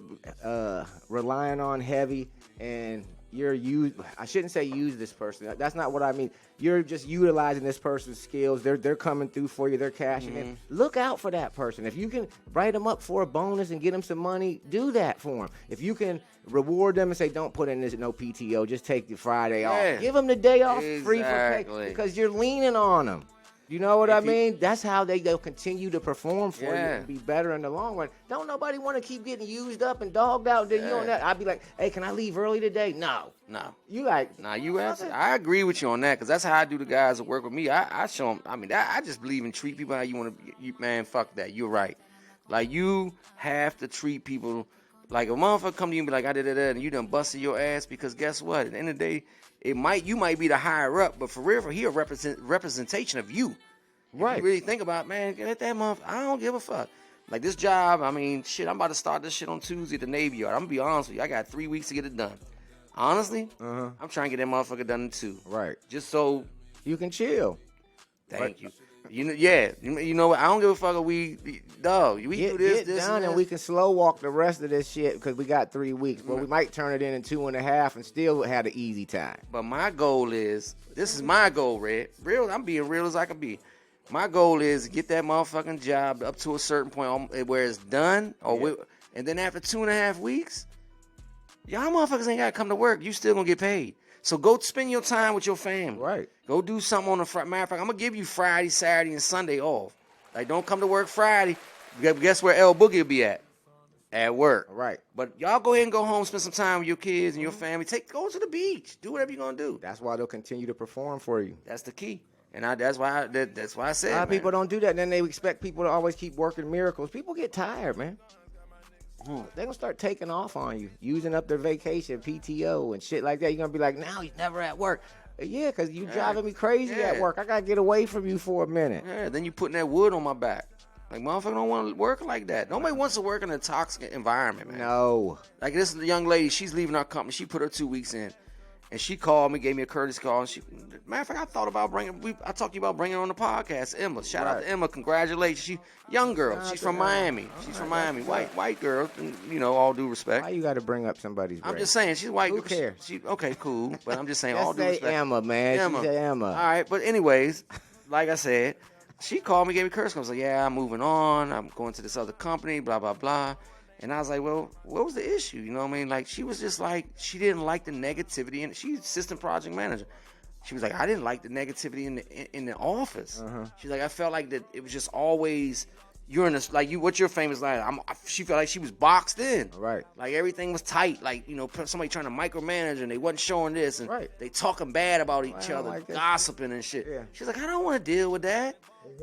[SPEAKER 1] relying on heavy and I shouldn't say use this person. That's not what I mean. You're just utilizing this person's skills. They're coming through for you. They're cashing in. Look out for that person. If you can write them up for a bonus and get them some money, do that for them. If you can reward them and say, don't put in this no PTO, just take the Friday off. Give them the day off free for pay because you're leaning on them. You know what I mean? That's how they'll continue to perform for you and be better in the long run. Don't nobody want to keep getting used up and dogged out. Then you on that. I'd be like, hey, can I leave early today? No. You like?
[SPEAKER 2] Nah, you ask. I agree with you on that because that's how I do the guys that work with me. I show them. I mean, I just believe in treat people how you want to. Man, fuck that. You're right. Like you have to treat people like a motherfucker come to you and be like, I did that, and you done busted your ass because guess what? At the end of the day, you might be the higher up, but for real, he a representation of you. Right. If you really think about it, man, get that motherfucker. I don't give a fuck. Like this job, I mean, shit, I'm about to start this shit on Tuesday at the Navy Yard. I'm gonna be honest with you. I got 3 weeks to get it done. Honestly, I'm trying to get that motherfucker done in 2.
[SPEAKER 1] Right.
[SPEAKER 2] Just so
[SPEAKER 1] you can chill.
[SPEAKER 2] Thank you. You know what? I don't give a fuck if we do this
[SPEAKER 1] done, and we can slow walk the rest of this shit because we got 3 weeks. But we might turn it in 2.5 and still have an easy time.
[SPEAKER 2] But my goal is, this is my goal, Red. Real, I'm being real as I can be. My goal is to get that motherfucking job up to a certain point where it's done, and then after 2.5 weeks, y'all motherfuckers ain't gotta come to work. You still gonna get paid. So go spend your time with your family.
[SPEAKER 1] Right.
[SPEAKER 2] Go do something on the Friday. Matter of fact, I'm gonna give you Friday, Saturday, and Sunday off. Like, don't come to work Friday. Guess where L Boogie will be at? At work.
[SPEAKER 1] Right.
[SPEAKER 2] But y'all go ahead and go home, spend some time with your kids and your family. Go to the beach. Do whatever you're gonna do.
[SPEAKER 1] That's why they'll continue to perform for you.
[SPEAKER 2] That's the key. And that's why I said.
[SPEAKER 1] A lot of people don't do that. And then they expect people to always keep working miracles. People get tired, man. They're going to start taking off on you, using up their vacation, PTO, and shit like that. You're going to be like, now he's never at work. Yeah, because you driving me crazy at work. I got to get away from you for a minute.
[SPEAKER 2] Yeah, then you putting that wood on my back. Like, motherfucker don't want to work like that. Nobody wants to work in a toxic environment, man.
[SPEAKER 1] No.
[SPEAKER 2] Like, this young lady, she's leaving our company. She put her 2 weeks in. And she called me, gave me a courtesy call. And matter of fact, I thought about I talked to you about bringing her on the podcast. Emma, shout out to Emma. Congratulations. She young girl. She's from Miami. She's from Miami. White girl. And, all due respect.
[SPEAKER 1] Why you got to bring up somebody's
[SPEAKER 2] I'm just saying, she's white.
[SPEAKER 1] Who cares?
[SPEAKER 2] Okay, cool. But I'm just saying, all due respect.
[SPEAKER 1] Emma, man.
[SPEAKER 2] Emma.
[SPEAKER 1] She's Emma.
[SPEAKER 2] All right, but anyways, like I said, she called me, gave me a courtesy call. I was like, yeah, I'm moving on. I'm going to this other company, blah, blah, blah. And I was like, well, what was the issue? You know what I mean? Like, she was just like, she didn't like the negativity. And she's assistant project manager. She was like, I didn't like the negativity in the office. She's like, I felt like that it was just always, you're in this, like, what's your famous line? She felt like she was boxed in.
[SPEAKER 1] Right.
[SPEAKER 2] Like, everything was tight. Like, somebody trying to micromanage and they wasn't showing this. And they talking bad about each other, like gossiping and shit. Yeah. She's like, I don't want to deal with that.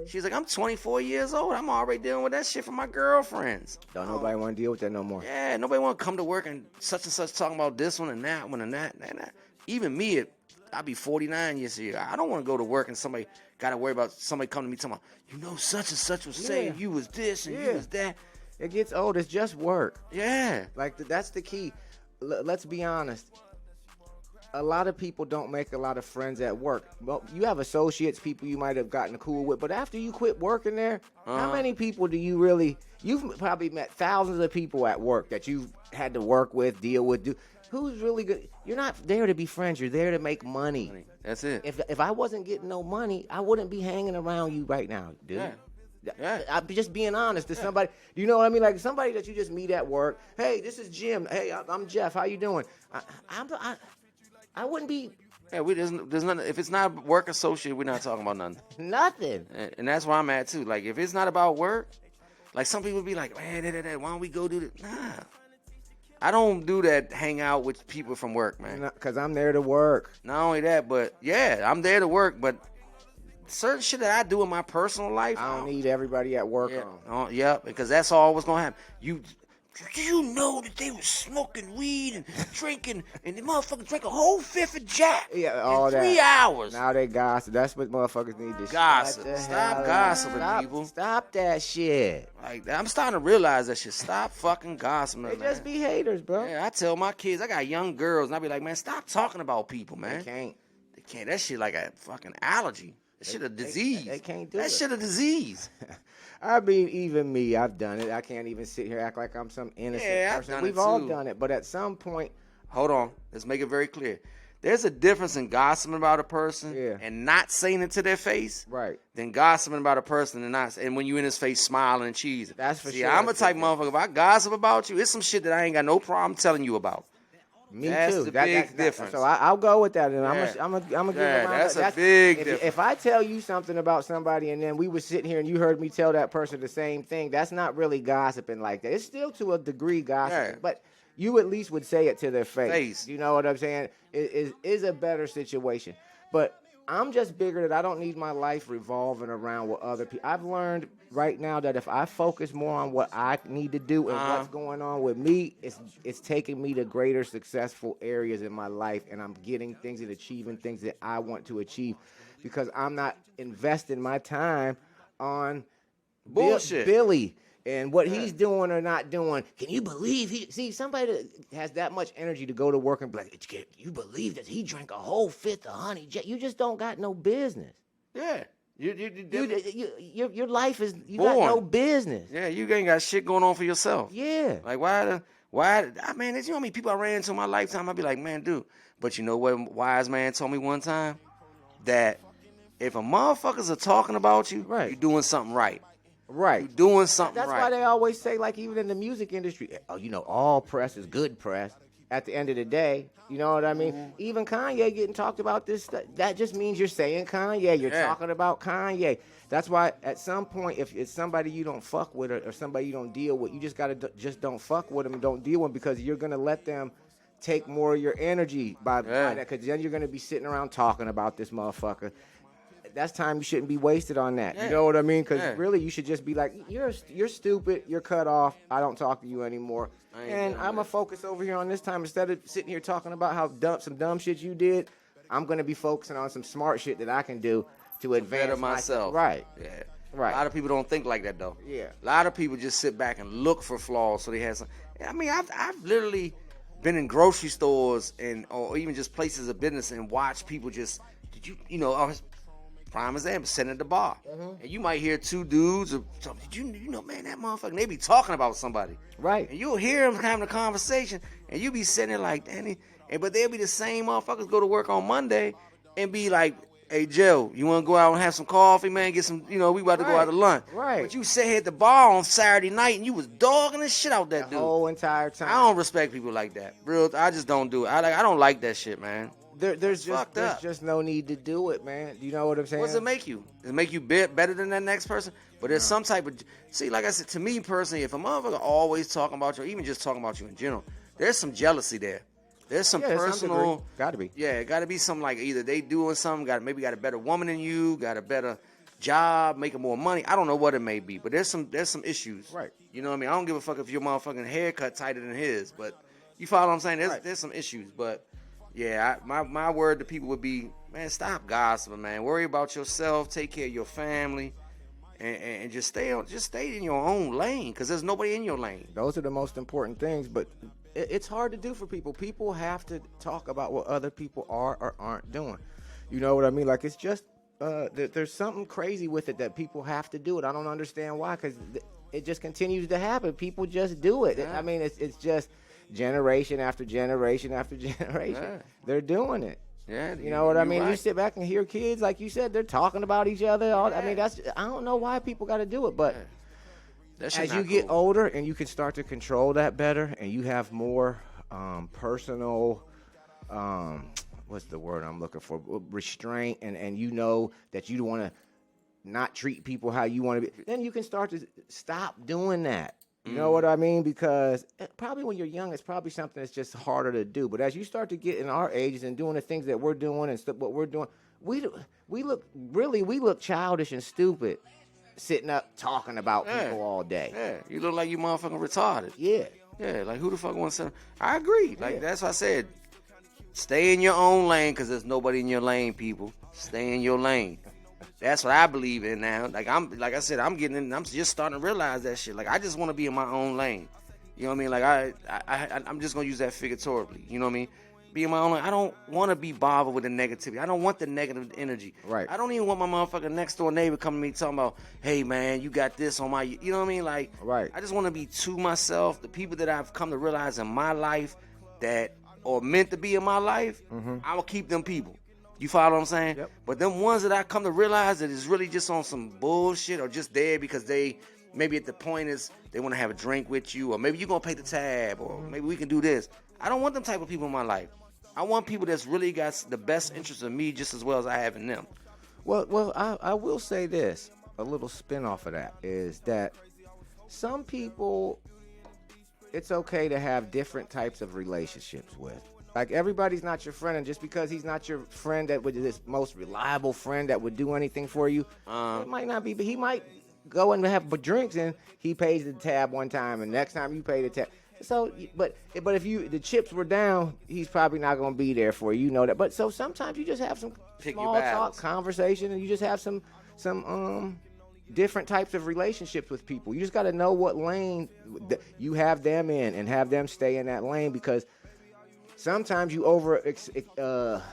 [SPEAKER 2] She's like, I'm 24 years old. I'm already dealing with that shit from my girlfriends.
[SPEAKER 1] Don't nobody want to deal with that no more.
[SPEAKER 2] Yeah, nobody want to come to work and such talking about this one and that one and that. Even me, I'll be 49 years here. I don't want to go to work and somebody got to worry about somebody coming to me talking about, such and such was saying you was this and you was that.
[SPEAKER 1] It gets old. It's just work.
[SPEAKER 2] Yeah.
[SPEAKER 1] Like, that's the key. Let's be honest. A lot of people don't make a lot of friends at work. Well, you have associates, people you might have gotten cool with, but after you quit working there, how many people do you really? You've probably met thousands of people at work that you've had to work with, deal with. Who's really good? You're not there to be friends. You're there to make money.
[SPEAKER 2] That's it.
[SPEAKER 1] If I wasn't getting no money, I wouldn't be hanging around you right now, dude.
[SPEAKER 2] Yeah.
[SPEAKER 1] I'm just being honest to somebody. You know what I mean? Like somebody that you just meet at work. Hey, this is Jim. Hey, I'm Jeff. How you doing? I wouldn't be
[SPEAKER 2] Yeah, there's nothing. If it's not work associated, we're not talking about nothing.
[SPEAKER 1] Nothing.
[SPEAKER 2] And that's where I'm at too. Like if it's not about work, like some people be like, man, why don't we go do this? Nah, I don't do that. Hang out with people from work, man.
[SPEAKER 1] Because I'm there to work.
[SPEAKER 2] Not only that, but yeah, I'm there to work. But certain shit that I do in my personal life,
[SPEAKER 1] I don't need everybody at work on.
[SPEAKER 2] Yeah, because that's all what's gonna happen. You know that they was smoking weed and drinking, and the motherfuckers drank a whole fifth of Jack in 3 hours.
[SPEAKER 1] Now they gossip. That's what motherfuckers need to
[SPEAKER 2] gossip. Stop gossiping, people.
[SPEAKER 1] Stop that shit.
[SPEAKER 2] Like I'm starting to realize that shit. Stop fucking gossiping,
[SPEAKER 1] They just be haters, bro.
[SPEAKER 2] Yeah, I tell my kids, I got young girls, and I be like, man, stop talking about people, man.
[SPEAKER 1] They can't.
[SPEAKER 2] That shit like a fucking allergy. That shit a disease.
[SPEAKER 1] They can't do
[SPEAKER 2] that
[SPEAKER 1] it.
[SPEAKER 2] That shit a disease.
[SPEAKER 1] I mean, even me, I've done it. I can't even sit here act like I'm some innocent person. We've all done it, but at some point...
[SPEAKER 2] Hold on. Let's make it very clear. There's a difference in gossiping about a person and not saying it to their face than gossiping about a person and when you in his face smiling and cheesing.
[SPEAKER 1] That's for sure.
[SPEAKER 2] See, I'm a type motherfucker. If I gossip about you, it's some shit that I ain't got no problem telling you about.
[SPEAKER 1] Me
[SPEAKER 2] that's
[SPEAKER 1] too.
[SPEAKER 2] The big difference.
[SPEAKER 1] So I'll go with that, and I'm gonna give them.
[SPEAKER 2] That's a big difference.
[SPEAKER 1] If I tell you something about somebody, and then we were sitting here, and you heard me tell that person the same thing, that's not really gossiping like that. It's still to a degree gossiping, but you at least would say it to their face. You know what I'm saying? It is a better situation. But I'm just bigger that I don't need my life revolving around what other people. I've learned right now that if I focus more on what I need to do and what's going on with me, it's taking me to greater successful areas in my life, and I'm getting things and achieving things that I want to achieve because I'm not investing my time on
[SPEAKER 2] bullshit.
[SPEAKER 1] Billy and what he's doing or not doing. Can you believe somebody that has that much energy to go to work and be like, can you believe that he drank a whole fifth of honey? You just don't got no business.
[SPEAKER 2] Yeah.
[SPEAKER 1] Your life is you
[SPEAKER 2] boring.
[SPEAKER 1] Got no business.
[SPEAKER 2] Yeah, you ain't got shit going on for yourself.
[SPEAKER 1] Yeah.
[SPEAKER 2] Like man, you know how many people I ran into in my lifetime? I'd be like, man, dude. But you know what a wise man told me one time? That if a motherfuckers are talking about you, you're doing something right.
[SPEAKER 1] Right.
[SPEAKER 2] You're doing something
[SPEAKER 1] That's
[SPEAKER 2] right.
[SPEAKER 1] That's why they always say, like, even in the music industry, all press is good press. At the end of the day, you know what I mean? Mm-hmm. Even Kanye getting talked about this stuff, that just means you're saying Kanye. You're talking about Kanye. That's why at some point, if it's somebody you don't fuck with or somebody you don't deal with, you just got to just don't fuck with them and don't deal with them because you're going to let them take more of your energy by that because then you're going to be sitting around talking about this motherfucker. That's time you shouldn't be wasted on that. You know what I mean? Because really, you should just be like, you're stupid. You're cut off. I don't talk to you anymore. And I'm going to focus over here on this time. Instead of sitting here talking about how some dumb shit you did, I'm going to be focusing on some smart shit that I can do to advance
[SPEAKER 2] myself.
[SPEAKER 1] Right.
[SPEAKER 2] Yeah.
[SPEAKER 1] Right.
[SPEAKER 2] A lot of people don't think like that, though.
[SPEAKER 1] Yeah.
[SPEAKER 2] A lot of people just sit back and look for flaws so they have some. I mean, I've literally been in grocery stores or even just places of business and watched people just, prime example, sitting at the bar. Mm-hmm. And you might hear two dudes or something. Man, that motherfucker, they be talking about somebody.
[SPEAKER 1] Right.
[SPEAKER 2] And you'll hear them having a conversation, and you be sitting there like, Danny, but they'll be the same motherfuckers go to work on Monday and be like, hey, Joe, you want to go out and have some coffee, man? Get some, we about to go out to lunch.
[SPEAKER 1] Right.
[SPEAKER 2] But you sat here at the bar on Saturday night, and you was dogging the shit out that dude.
[SPEAKER 1] The whole entire time.
[SPEAKER 2] I don't respect people like that. Real, I just don't do it. I don't like that shit, man.
[SPEAKER 1] There's just no need to do it, man. You know what I'm saying?
[SPEAKER 2] What does it make you? Does it make you better than that next person? But there's some type of... See, like I said, to me personally, if a motherfucker always talking about you, or even just talking about you in general, there's some jealousy there. There's some personal...
[SPEAKER 1] Got to be.
[SPEAKER 2] Yeah, got to be something like either they doing something, maybe got a better woman than you, got a better job, making more money. I don't know what it may be, but there's some issues.
[SPEAKER 1] Right.
[SPEAKER 2] You know what I mean? I don't give a fuck if your motherfucking haircut tighter than his, but you follow what I'm saying? There's some issues, but... Yeah, my word to people would be, man, stop gossiping, man. Worry about yourself, take care of your family, and just stay in your own lane, because there's nobody in your lane.
[SPEAKER 1] Those are the most important things, but it's hard to do for people. People have to talk about what other people are or aren't doing. You know what I mean? Like, it's just, there's something crazy with it that people have to do it. I don't understand why, because it just continues to happen. People just do it. Yeah. I mean, it's just... generation after generation after generation, they're doing it.
[SPEAKER 2] Yeah,
[SPEAKER 1] you know what I mean.
[SPEAKER 2] Right.
[SPEAKER 1] You sit back and hear kids, like you said, they're talking about each other. I mean, I don't know why people got to do it, but as you get older and you can start to control that better, and you have more personal, what's the word I'm looking for? Restraint, and you know that you want to not treat people how you want to be, then you can start to stop doing that. You know what I mean? Because probably when you're young, it's probably something that's just harder to do. But as you start to get in our ages and doing the things that we're doing and what we're doing, we look childish and stupid sitting up talking about people all day.
[SPEAKER 2] Yeah, you look like you motherfucking retarded.
[SPEAKER 1] Yeah,
[SPEAKER 2] like who the fuck wants to? I agree. Like that's what I said. Stay in your own lane because there's nobody in your lane, people. Stay in your lane. That's what I believe in now. Like I said, I'm just starting to realize that shit. Like I just want to be in my own lane. You know what I mean? Like I'm just gonna use that figuratively. You know what I mean? Be in my own lane. I don't want to be bothered with the negativity. I don't want the negative energy.
[SPEAKER 1] Right.
[SPEAKER 2] I don't even want my motherfucking next door neighbor coming to me talking about, hey man, you got this on my. You know what I mean? Like.
[SPEAKER 1] Right.
[SPEAKER 2] I just want to be to myself. The people that I've come to realize in my life that are meant to be in my life, I will keep them people. You follow what I'm saying?
[SPEAKER 1] Yep.
[SPEAKER 2] But them ones that I come to realize that is really just on some bullshit or just there because they maybe at the point is they want to have a drink with you or maybe you're going to pay the tab or maybe we can do this. I don't want them type of people in my life. I want people that's really got the best interest in me just as well as I have in them.
[SPEAKER 1] Well, I will say this, a little spin off of that is that some people, it's okay to have different types of relationships with. Like, everybody's not your friend, and just because he's not your friend that would this most reliable friend that would do anything for you, it might not be. But he might go and have drinks, and he pays the tab one time, and next time you pay the tab. So, but if the chips were down, he's probably not going to be there for you. You know that. But so sometimes you just have some small talk conversation, and you just have some different types of relationships with people. You just got to know what lane you have them in, and have them stay in that lane because. Sometimes you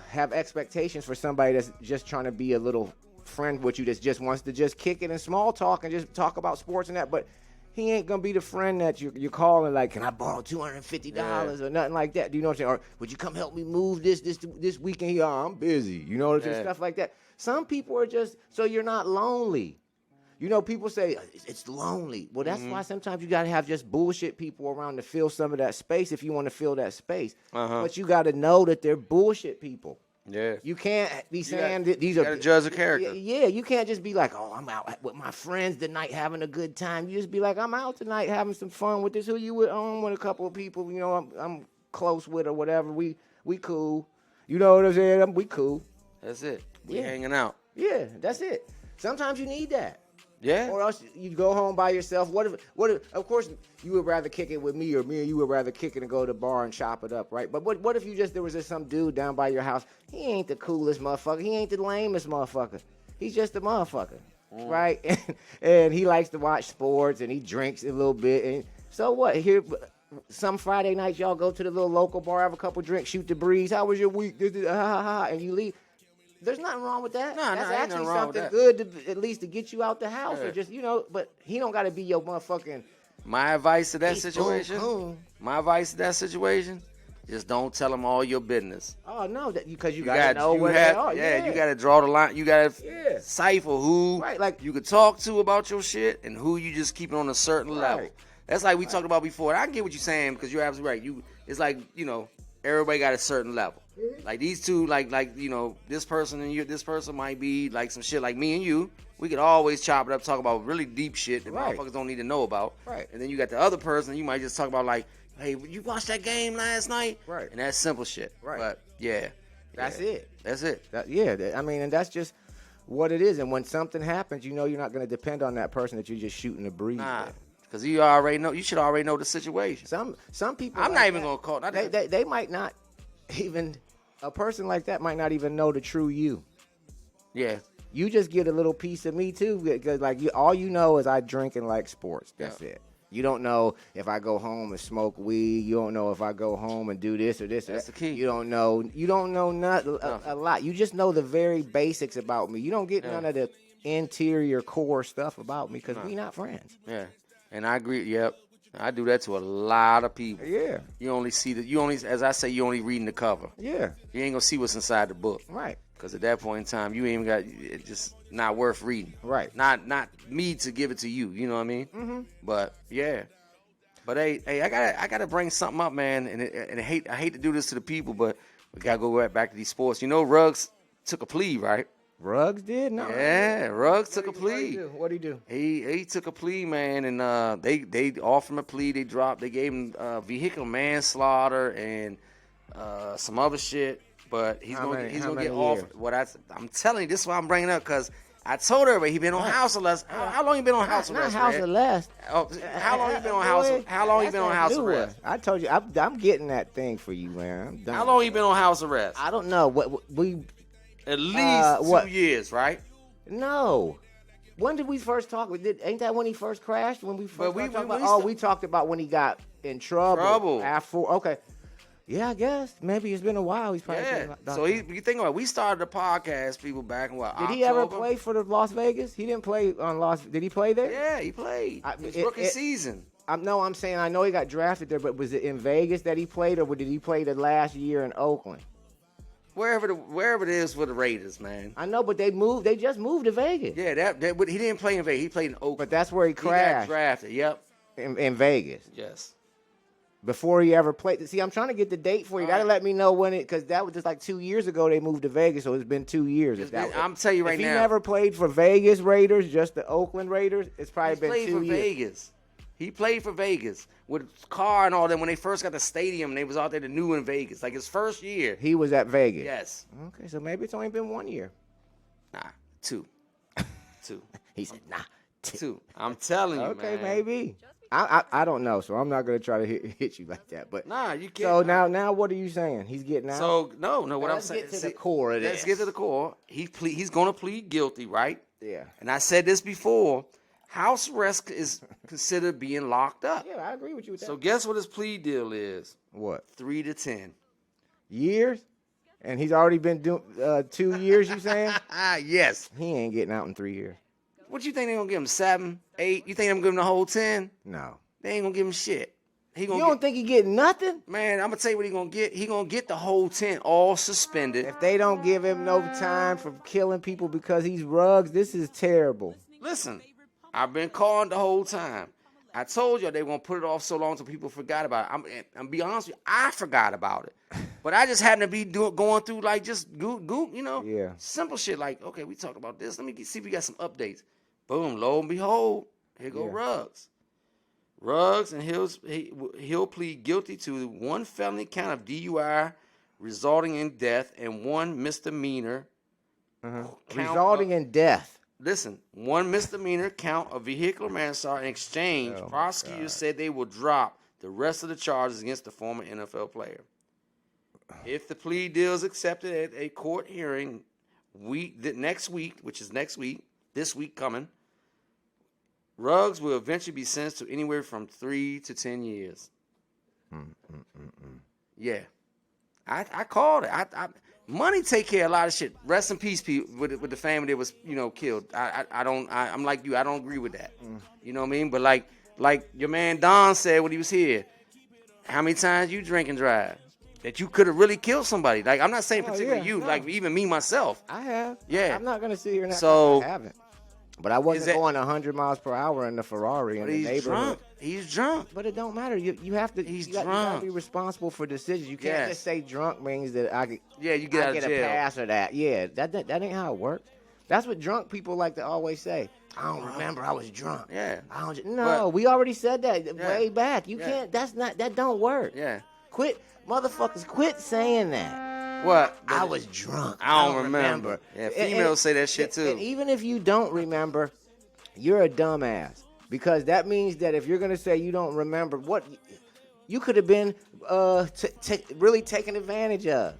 [SPEAKER 1] have expectations for somebody that's just trying to be a little friend with you that just wants to just kick it and small talk and just talk about sports and that, but he ain't going to be the friend that you're calling like, can I borrow $250 or nothing like that? Do you know what I'm saying? Or would you come help me move this weekend? Yeah, I'm busy. You know what I'm saying? Stuff like that. Some people are just, so you're not lonely. You know, people say, it's lonely. Well, that's why sometimes you got to have just bullshit people around to fill some of that space if you want to fill that space. But you got to know that they're bullshit people.
[SPEAKER 2] Yeah.
[SPEAKER 1] You can't be saying that these
[SPEAKER 2] you
[SPEAKER 1] are...
[SPEAKER 2] got to judge the character.
[SPEAKER 1] Yeah, you can't just be like, oh, I'm out with my friends tonight having a good time. You just be like, I'm out tonight having some fun with this. Who you with? With a couple of people, you know, I'm close with or whatever. We cool. You know what I'm saying? We cool.
[SPEAKER 2] That's it. We hanging out.
[SPEAKER 1] Yeah, that's it. Sometimes you need that.
[SPEAKER 2] Yeah.
[SPEAKER 1] Or else you go home by yourself. What if of course you would rather kick it with me or me and you would rather kick it and go to the bar and chop it up, right? But what if there was just some dude down by your house? He ain't the coolest motherfucker. He ain't the lamest motherfucker. He's just a motherfucker, right? And he likes to watch sports and he drinks a little bit. And so what? Here, some Friday nights y'all go to the little local bar, have a couple drinks, shoot the breeze. How was your week? And you leave. There's nothing wrong with that. That's actually something good to at least to get you out the house or just, you know, but he don't got to be your motherfucking.
[SPEAKER 2] My advice to that situation, just don't tell him all your business.
[SPEAKER 1] Oh, no, because you got to know where they are.
[SPEAKER 2] Yeah, you got to draw the line. You got to cipher who you could talk to about your shit and who you just keep it on a certain level. That's like we talked about before. I get what you're saying because you're absolutely right. It's like, you know, everybody got a certain level. Like these two, like you know, this person and this person might be like some shit like me and you. We could always chop it up, talk about really deep shit that motherfuckers don't need to know about.
[SPEAKER 1] Right.
[SPEAKER 2] And then you got the other person, you might just talk about like, hey, you watched that game last night?
[SPEAKER 1] Right.
[SPEAKER 2] And that's simple shit.
[SPEAKER 1] Right.
[SPEAKER 2] But yeah.
[SPEAKER 1] That's it.
[SPEAKER 2] That's it.
[SPEAKER 1] I mean, and that's just what it is. And when something happens, you know you're not going to depend on that person that you're just shooting the breeze with.
[SPEAKER 2] Because you already know, you should already know the situation.
[SPEAKER 1] Some people.
[SPEAKER 2] I'm not even going to call.
[SPEAKER 1] They might not even. A person like that might not even know the true you.
[SPEAKER 2] Yeah.
[SPEAKER 1] You just get a little piece of me too, because like all you know is I drink and like sports. That's it. You don't know if I go home and smoke weed. You don't know if I go home and do this or this.
[SPEAKER 2] That's the key.
[SPEAKER 1] You don't know a lot. You just know the very basics about me. You don't get none of the interior core stuff about me because we not friends.
[SPEAKER 2] Yeah. And I agree. Yep. I do that to a lot of people.
[SPEAKER 1] Yeah.
[SPEAKER 2] You only see as I say, you only reading the cover.
[SPEAKER 1] Yeah.
[SPEAKER 2] You ain't gonna see what's inside the book.
[SPEAKER 1] Right.
[SPEAKER 2] Because at that point in time, you ain't got, it's just not worth reading.
[SPEAKER 1] Right.
[SPEAKER 2] Not me to give it to you. You know what I mean? Mm-hmm. But yeah. But hey, I gotta bring something up, man. And I hate to do this to the people, but we gotta go right back to these sports. You know, Ruggs took a plea, right?
[SPEAKER 1] Ruggs did? No.
[SPEAKER 2] Yeah, Ruggs took a plea.
[SPEAKER 1] What'd he do?
[SPEAKER 2] He took a plea, man, and they offered him a plea. They gave him vehicular manslaughter and some other shit. But he's gonna get off. I'm telling you, this is why I'm bringing up, because I told everybody he been on house arrest. How long you been on house arrest?
[SPEAKER 1] Not house arrest.
[SPEAKER 2] How long you been on house? How long you been on house arrest?
[SPEAKER 1] I told you, I'm getting that thing for you, man. I'm done.
[SPEAKER 2] How long you been on house arrest?
[SPEAKER 1] I don't know. What we
[SPEAKER 2] at least 2 years, right?
[SPEAKER 1] No. When did we first talk? Ain't that when he first crashed? When we first we talked about when he got in trouble. Okay. Yeah, I guess. Maybe it's been a while. He's probably
[SPEAKER 2] So you think about it, we started the podcast, people, back in what?
[SPEAKER 1] Did he ever play for the Las Vegas? He didn't play on Did he play there?
[SPEAKER 2] Yeah, he played. His rookie season.
[SPEAKER 1] I'm saying I know he got drafted there, but was it in Vegas that he played, or did he play the last year in Oakland?
[SPEAKER 2] Wherever it is for the Raiders, man.
[SPEAKER 1] I know, but they just moved to Vegas.
[SPEAKER 2] Yeah, but he didn't play in Vegas. He played in Oakland.
[SPEAKER 1] But that's where he crashed.
[SPEAKER 2] He got drafted. Yep.
[SPEAKER 1] In Vegas.
[SPEAKER 2] Yes.
[SPEAKER 1] Before he ever played. See, I'm trying to get the date for you. You got to let me know when because that was just like 2 years ago they moved to Vegas, so it's been 2 years.
[SPEAKER 2] I'm telling you right now.
[SPEAKER 1] If he never played for Vegas Raiders, just the Oakland Raiders, it's probably been 2 years.
[SPEAKER 2] He played for Vegas. He played for Vegas with Carr and all them when they first got the stadium. They was out there, the new in Vegas, like his first year.
[SPEAKER 1] He was at Vegas.
[SPEAKER 2] Yes.
[SPEAKER 1] Okay, so maybe it's only been 1 year.
[SPEAKER 2] Nah, 2. 2.
[SPEAKER 1] He said, nah, 2.
[SPEAKER 2] I'm telling you,
[SPEAKER 1] okay,
[SPEAKER 2] man.
[SPEAKER 1] Maybe. I don't know, so I'm not gonna try to hit you like that. But
[SPEAKER 2] nah, you can't.
[SPEAKER 1] So now what are you saying? He's getting out.
[SPEAKER 2] So no. What I'm saying.
[SPEAKER 1] Let's get to the core of this.
[SPEAKER 2] Let's get to the core. He's gonna plead guilty, right?
[SPEAKER 1] Yeah.
[SPEAKER 2] And I said this before. House arrest is considered being locked up.
[SPEAKER 1] Yeah, I agree with you with that.
[SPEAKER 2] So guess what his plea deal is?
[SPEAKER 1] What?
[SPEAKER 2] 3 to 10
[SPEAKER 1] years. And he's already been doing 2 years. You saying?
[SPEAKER 2] Yes.
[SPEAKER 1] He ain't getting out in 3 years.
[SPEAKER 2] What you think they gonna give him? 7, 8? You think I'm gonna give him the whole 10?
[SPEAKER 1] No.
[SPEAKER 2] They ain't gonna give him shit.
[SPEAKER 1] You don't think he getting nothing?
[SPEAKER 2] Man, I'm gonna tell you what he gonna get. He gonna get the whole 10, all suspended.
[SPEAKER 1] If they don't give him no time for killing people because he's Ruggs, this is terrible.
[SPEAKER 2] Listen, I've been calling the whole time. I told you they won't put it off so long until people forgot about it. I'm be honest with you, I forgot about it. But I just happened to be going through like just simple shit like, okay, we talked about this. Let me see if we got some updates. Boom, lo and behold, here go Ruggs. Ruggs, and he'll plead guilty to 1 felony count of DUI resulting in death and 1 misdemeanor.
[SPEAKER 1] Resulting in death.
[SPEAKER 2] Listen, 1 misdemeanor count of vehicular manslaughter. In exchange, prosecutors said they will drop the rest of the charges against the former NFL player. If the plea deal is accepted at a court hearing next week, this week coming, Ruggs will eventually be sentenced to anywhere from 3 to 10 years. Yeah. I called it. Money take care of a lot of shit. Rest in peace, people, with the family that was, killed. I'm like you. I don't agree with that. You know what I mean? But like your man Don said when he was here, how many times you drink and drive that you could have really killed somebody? Like, I'm not saying particularly you, like even me myself.
[SPEAKER 1] I have.
[SPEAKER 2] Yeah.
[SPEAKER 1] I'm not gonna sit here and
[SPEAKER 2] so
[SPEAKER 1] I haven't. But I wasn't going 100 miles per hour in the Ferrari in the neighborhood.
[SPEAKER 2] He's drunk.
[SPEAKER 1] But it don't matter. You have to. You got to be responsible for decisions. You can't just say drunk means that
[SPEAKER 2] you get out of jail.
[SPEAKER 1] A pass or that. Yeah, that ain't how it works. That's what drunk people like to always say. I don't remember. I was drunk.
[SPEAKER 2] Yeah.
[SPEAKER 1] We already said that way back. You can't. That don't work.
[SPEAKER 2] Yeah.
[SPEAKER 1] Motherfuckers, quit saying that.
[SPEAKER 2] What?
[SPEAKER 1] I was drunk.
[SPEAKER 2] I don't remember. Yeah, females say that shit too.
[SPEAKER 1] And even if you don't remember, you're a dumbass. Because that means that if you're going to say you don't remember, what you could have been really taken advantage of.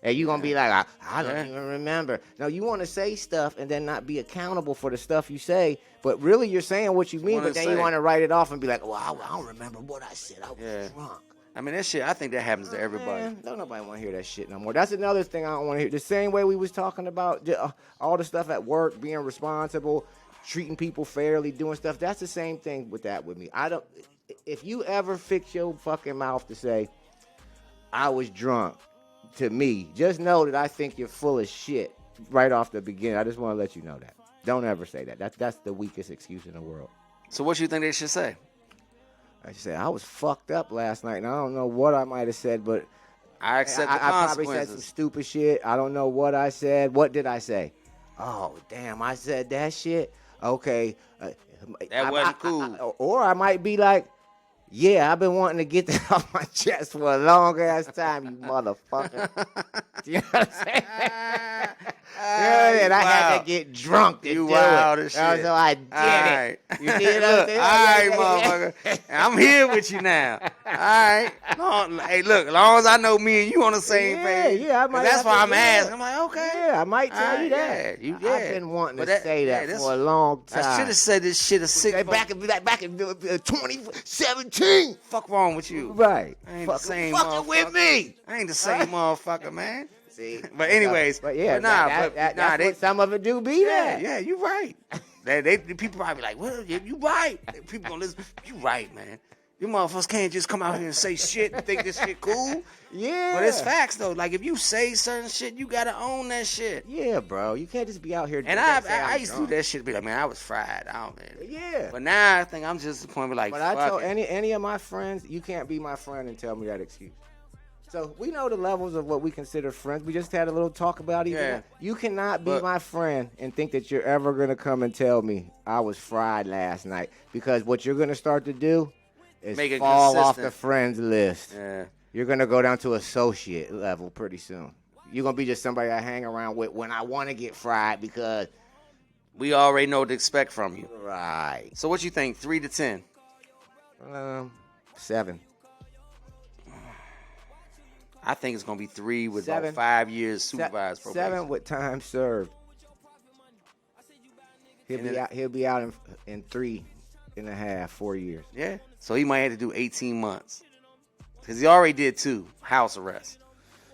[SPEAKER 1] And you're going to be like, I don't even remember. No, you want to say stuff and then not be accountable for the stuff you say. But really you're saying what you mean, but then you want to write it off and be like, well, I don't remember what I said. I was drunk.
[SPEAKER 2] I mean, that shit, I think that happens to everybody.
[SPEAKER 1] Man, don't nobody want to hear that shit no more. That's another thing I don't want to hear. The same way we was talking about all the stuff at work, being responsible, treating people fairly, doing stuff. That's the same thing with me. If you ever fix your fucking mouth to say, I was drunk, to me, just know that I think you're full of shit right off the beginning. I just want to let you know that. Don't ever say that. That's the weakest excuse in the world.
[SPEAKER 2] So what you think they should say?
[SPEAKER 1] I said, I was fucked up last night, and I don't know what I might have said, but
[SPEAKER 2] I accept the
[SPEAKER 1] I probably
[SPEAKER 2] consequences.
[SPEAKER 1] said some stupid shit. I don't know what I said. What did I say? Oh, damn, I said that shit? Okay.
[SPEAKER 2] That wasn't cool.
[SPEAKER 1] Or I might be like, yeah, I've been wanting to get that off my chest for a long ass time, you motherfucker. You know what I'm saying? And I had to get drunk to do
[SPEAKER 2] wild
[SPEAKER 1] it.
[SPEAKER 2] As shit.
[SPEAKER 1] So I did it. You did
[SPEAKER 2] look,
[SPEAKER 1] it?
[SPEAKER 2] all right, motherfucker. I'm here with you now. All right. Hey, look, as long as I know me and you on the same page.
[SPEAKER 1] Yeah, I might.
[SPEAKER 2] That's why I'm asking. I'm like, okay.
[SPEAKER 1] Yeah, I might tell you that.
[SPEAKER 2] Yeah,
[SPEAKER 1] I've been wanting to say that for a long time.
[SPEAKER 2] I should have said this shit a six.
[SPEAKER 1] Back in 2017.
[SPEAKER 2] Fuck wrong with you?
[SPEAKER 1] Right.
[SPEAKER 2] I ain't the same
[SPEAKER 1] fucking with me.
[SPEAKER 2] I ain't the same motherfucker, man.
[SPEAKER 1] See,
[SPEAKER 2] but anyways,
[SPEAKER 1] but yeah, that's what some of it do be that.
[SPEAKER 2] Yeah, you right. People probably be like, well, you right. People gonna listen. You right, man. You motherfuckers can't just come out here and say shit and think this shit cool.
[SPEAKER 1] Yeah.
[SPEAKER 2] But it's facts though. Like if you say certain shit, you gotta own that shit.
[SPEAKER 1] Yeah, bro. You can't just be out here.
[SPEAKER 2] And I used to do that shit. Be like, man, I was fried out, man.
[SPEAKER 1] Yeah.
[SPEAKER 2] But now I think I'm just the point. Like,
[SPEAKER 1] but I told any of my friends, you can't be my friend and tell me that excuse. So we know the levels of what we consider friends. We just had a little talk about it.
[SPEAKER 2] Yeah.
[SPEAKER 1] You cannot be my friend and think that you're ever going to come and tell me I was fried last night. Because what you're going to start to do is
[SPEAKER 2] make it
[SPEAKER 1] fall off
[SPEAKER 2] consistent.
[SPEAKER 1] the friends list.
[SPEAKER 2] Yeah.
[SPEAKER 1] You're going to go down to associate level pretty soon. You're going to be just somebody I hang around with when I want to get fried because
[SPEAKER 2] we already know what to expect from you.
[SPEAKER 1] Right.
[SPEAKER 2] So what you think, 3 to 10?
[SPEAKER 1] 7.
[SPEAKER 2] I think it's going to be 3 with
[SPEAKER 1] 7.
[SPEAKER 2] about 5 years supervised probation.
[SPEAKER 1] 7 with time served. He'll be out in 3.5, 4 years.
[SPEAKER 2] Yeah. So he might have to do 18 months. Because he already did 2, house arrest.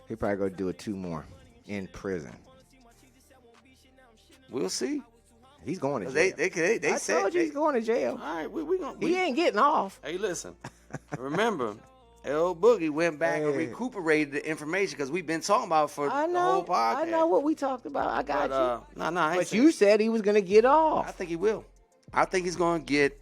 [SPEAKER 1] He'll probably go do 2 more in prison.
[SPEAKER 2] We'll see.
[SPEAKER 1] He's going to jail.
[SPEAKER 2] They said
[SPEAKER 1] told you he's going to jail.
[SPEAKER 2] All right,
[SPEAKER 1] he ain't getting off.
[SPEAKER 2] Hey, listen. Remember, L Boogie went back and recuperated the information because we've been talking about it for the whole podcast.
[SPEAKER 1] I know what we talked about. I got you.
[SPEAKER 2] No,
[SPEAKER 1] but you said he was going to get off.
[SPEAKER 2] I think he will. I think he's going to get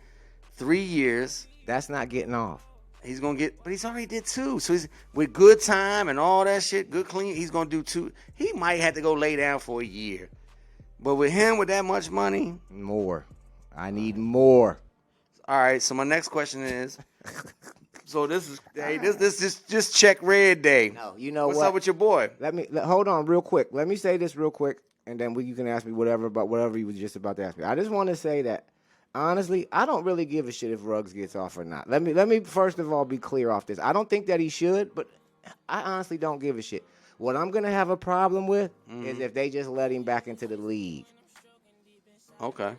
[SPEAKER 2] 3 years.
[SPEAKER 1] That's not getting off.
[SPEAKER 2] He's going to get, but he's already did 2. So he's with good time and all that shit, good clean, he's going to do 2. He might have to go lay down for a year. But with him with that much money.
[SPEAKER 1] More. I need more.
[SPEAKER 2] All right, so my next question is, so this is just check red day.
[SPEAKER 1] No, you know
[SPEAKER 2] what's up with your boy?
[SPEAKER 1] Hold on real quick. Let me say this real quick, and then you can ask me whatever about whatever you was just about to ask me. I just want to say that honestly, I don't really give a shit if Ruggs gets off or not. Let me first of all be clear off this. I don't think that he should, but I honestly don't give a shit. What I'm gonna have a problem with is if they just let him back into the league.
[SPEAKER 2] Okay.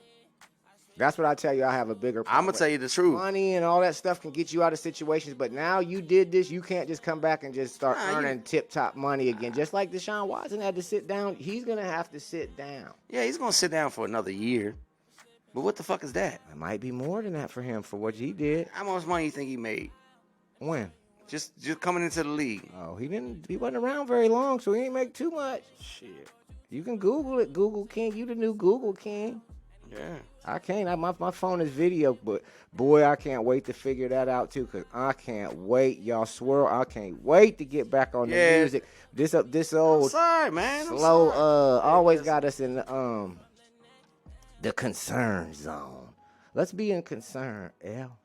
[SPEAKER 1] That's what I tell you. I have a bigger problem.
[SPEAKER 2] I'm going to tell you the truth.
[SPEAKER 1] Money and all that stuff can get you out of situations, but now you did this. You can't just come back and just start earning tip-top money again. Just like Deshaun Watson had to sit down, he's going to have to sit down.
[SPEAKER 2] Yeah, he's going to sit down for another year. But what the fuck is that?
[SPEAKER 1] It might be more than that for him for what he did.
[SPEAKER 2] How much money you think he made?
[SPEAKER 1] When?
[SPEAKER 2] Just coming into the league.
[SPEAKER 1] Oh, he wasn't around very long, so he ain't make too much.
[SPEAKER 2] Shit.
[SPEAKER 1] You can Google it, Google King. You the new Google King.
[SPEAKER 2] Yeah.
[SPEAKER 1] I can't. My phone is video, but boy, I can't wait to figure that out too. Cause I can't wait, y'all. Swirl. I can't wait to get back on the music. This old.
[SPEAKER 2] I'm sorry, man.
[SPEAKER 1] Slow. Always got us in the concern zone. Let's be in concern, L.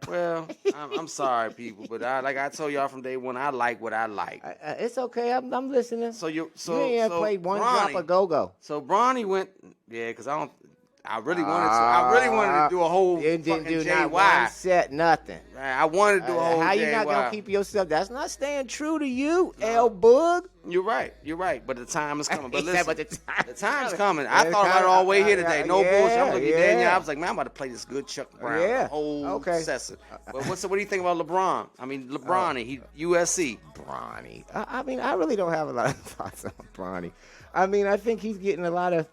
[SPEAKER 2] Well, I'm sorry, people, but like I told y'all from day one, I like what I like.
[SPEAKER 1] It's okay. I'm listening.
[SPEAKER 2] You
[SPEAKER 1] ain't played one drop of go-go.
[SPEAKER 2] So Bronny went, because I really wanted to do a whole
[SPEAKER 1] didn't
[SPEAKER 2] fucking
[SPEAKER 1] do
[SPEAKER 2] JY.
[SPEAKER 1] not one set, nothing.
[SPEAKER 2] I wanted to do a whole
[SPEAKER 1] How
[SPEAKER 2] JY.
[SPEAKER 1] you not gonna keep yourself? That's not staying true to you, L Boog.
[SPEAKER 2] You're right. But the time is coming. But listen,
[SPEAKER 1] the
[SPEAKER 2] time's coming. I thought about it all the way here today. No bullshit. I'm looking at Danielle. I was like, man, I'm about to play this good Chuck Brown.
[SPEAKER 1] Yeah.
[SPEAKER 2] Whole session. But what do you think about LeBron? I mean, LeBron, he USC.
[SPEAKER 1] Bronny. I mean, I really don't have a lot of thoughts on Bronny. I mean, I think he's getting a lot of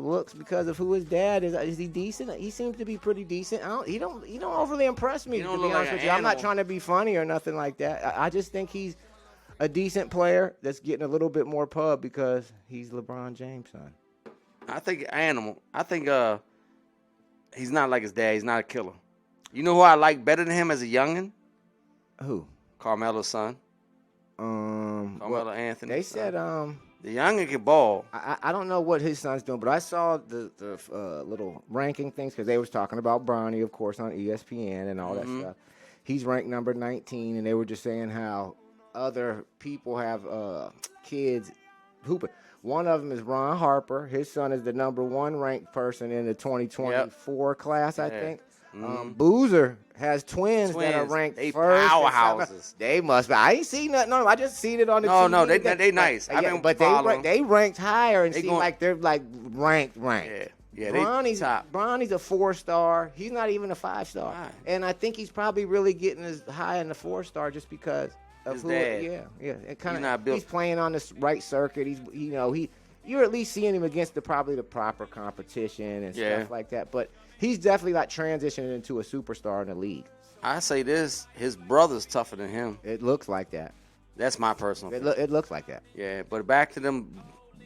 [SPEAKER 1] looks because of who his dad is. Is he decent? He seems to be pretty decent. He don't overly impress me, to be honest with you. I'm not trying to be funny or nothing like that. I just think he's a decent player that's getting a little bit more pub because he's LeBron James' son.
[SPEAKER 2] I think animal. I think he's not like his dad. He's not a killer. You know who I like better than him as a youngin'?
[SPEAKER 1] Who?
[SPEAKER 2] Carmelo's son. Carmelo Anthony.
[SPEAKER 1] They said
[SPEAKER 2] the youngin can ball.
[SPEAKER 1] I don't know what his son's doing, but I saw the little ranking things because they was talking about Bronny, of course, on ESPN and all that stuff. He's ranked number 19, and they were just saying how other people have kids hooping. One of them is Ron Harper. His son is the number 1 ranked person in the 2024 class, I think. Boozer has twins that are ranked first.
[SPEAKER 2] Powerhouses.
[SPEAKER 1] They must be. I ain't seen nothing on them. I just seen it on the TV.
[SPEAKER 2] No, they nice.
[SPEAKER 1] But they ranked higher and seem like they're like ranked.
[SPEAKER 2] Yeah,
[SPEAKER 1] Bronny's
[SPEAKER 2] top.
[SPEAKER 1] Bronny's a 4-star. He's not even a 5-star. Right. And I think he's probably really getting as high in the 4-star just because of
[SPEAKER 2] his
[SPEAKER 1] who.
[SPEAKER 2] Dad.
[SPEAKER 1] Yeah. It he's playing on the right circuit. You're at least seeing him against probably the proper competition and stuff like that. But he's definitely like transitioning into a superstar in the league. I
[SPEAKER 2] say this: his brother's tougher than him.
[SPEAKER 1] It looks like that.
[SPEAKER 2] That's my personal.
[SPEAKER 1] It looks like that.
[SPEAKER 2] Yeah, but back to them.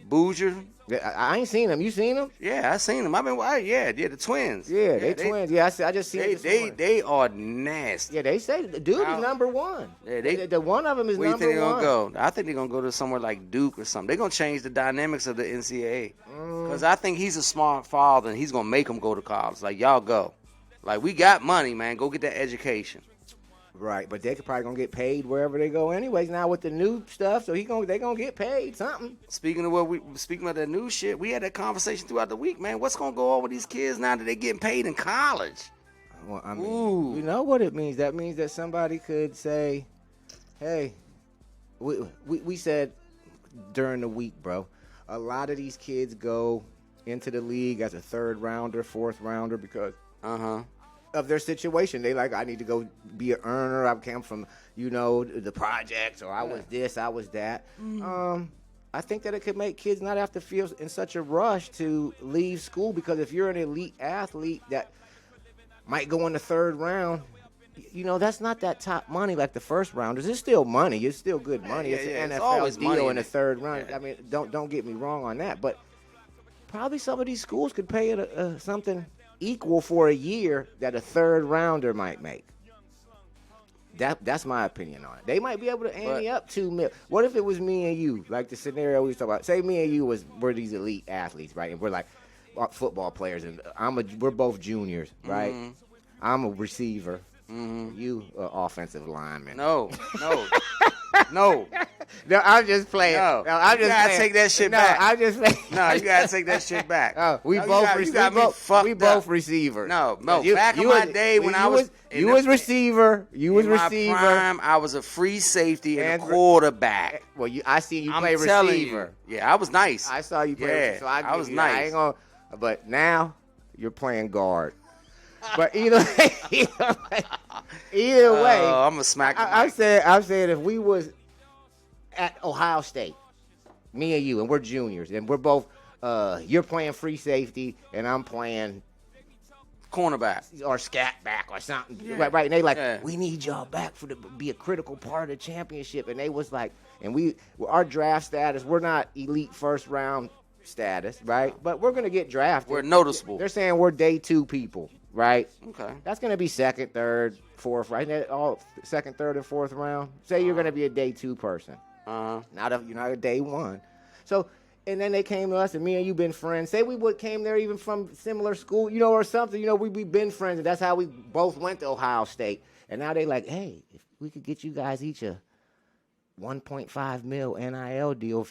[SPEAKER 2] Boozer.
[SPEAKER 1] I ain't seen them. You seen them?
[SPEAKER 2] Yeah, I seen them. The twins.
[SPEAKER 1] Yeah, they twins. Yeah, I just seen them.
[SPEAKER 2] They are nasty.
[SPEAKER 1] Yeah, they say the dude is number 1. Yeah, the one of them is number 1. Where you think they're
[SPEAKER 2] gonna go? I think they're gonna go to somewhere like Duke or something. They're gonna change the dynamics of the NCAA. Because I think he's a smart father and he's gonna make them go to college. Like, y'all go. Like, we got money, man. Go get that education.
[SPEAKER 1] Right, but they could probably gonna get paid wherever they go anyways now with the new stuff, so they gonna get paid something.
[SPEAKER 2] Speaking of that new shit, we had that conversation throughout the week, man. What's gonna go on with these kids now that they getting paid in college?
[SPEAKER 1] Well, I mean, you know what it means? That means that somebody could say, hey, we said during the week, bro, a lot of these kids go into the league as a 3rd rounder, 4th rounder because of their situation. They like, I need to go be an earner. I came from, the projects, or I was this, I was that. I think that it could make kids not have to feel in such a rush to leave school, because if you're an elite athlete that might go in the 3rd round, that's not that top money like the 1st rounders. It's still money. It's still good money. It's an NFL deal in the 3rd round. Yeah. I mean, don't get me wrong on that, but probably some of these schools could pay it something equal for a year that a 3rd rounder might make. That's my opinion on it. They might be able to ante up $2 million. What if it was me and you, like the scenario we was talking about? Say me and you we're these elite athletes, right? And we're like football players, and we're both juniors, right? I'm a receiver. You offensive lineman.
[SPEAKER 2] No.
[SPEAKER 1] No, I'm just playing.
[SPEAKER 2] No, I'm just gotta take that shit back.
[SPEAKER 1] I'm just playing.
[SPEAKER 2] No, you gotta take that shit back.
[SPEAKER 1] We both receivers.
[SPEAKER 2] No. Back in my day when I was
[SPEAKER 1] receiver. You was receiver.
[SPEAKER 2] Prime, I was a free safety and a quarterback.
[SPEAKER 1] Well, I see you play receiver.
[SPEAKER 2] Yeah, I was nice.
[SPEAKER 1] I saw you play. So I was nice. But now you're playing guard. But either way,
[SPEAKER 2] I'm gonna smack.
[SPEAKER 1] I'm saying if we was at Ohio State, me and you, and we're juniors, and we're both, you're playing free safety, and I'm playing
[SPEAKER 2] cornerback
[SPEAKER 1] or scat back or something. Yeah. Right. And they like, we need y'all back to be a critical part of the championship. And they was like, and our draft status, we're not elite 1st round status, right? But we're gonna get drafted.
[SPEAKER 2] We're noticeable.
[SPEAKER 1] They're saying we're day 2 people. Right.
[SPEAKER 2] Okay.
[SPEAKER 1] That's going to be 2nd, 3rd, 4th, right? All 2nd, 3rd, and 4th round. Say you're going to be a day 2 person. You're not a day 1. So, and then they came to us, and me and you been friends. Say we came there even from similar school, or something. We been friends, and that's how we both went to Ohio State. And now they like, hey, if we could get you guys each a $1.5 million NIL deal,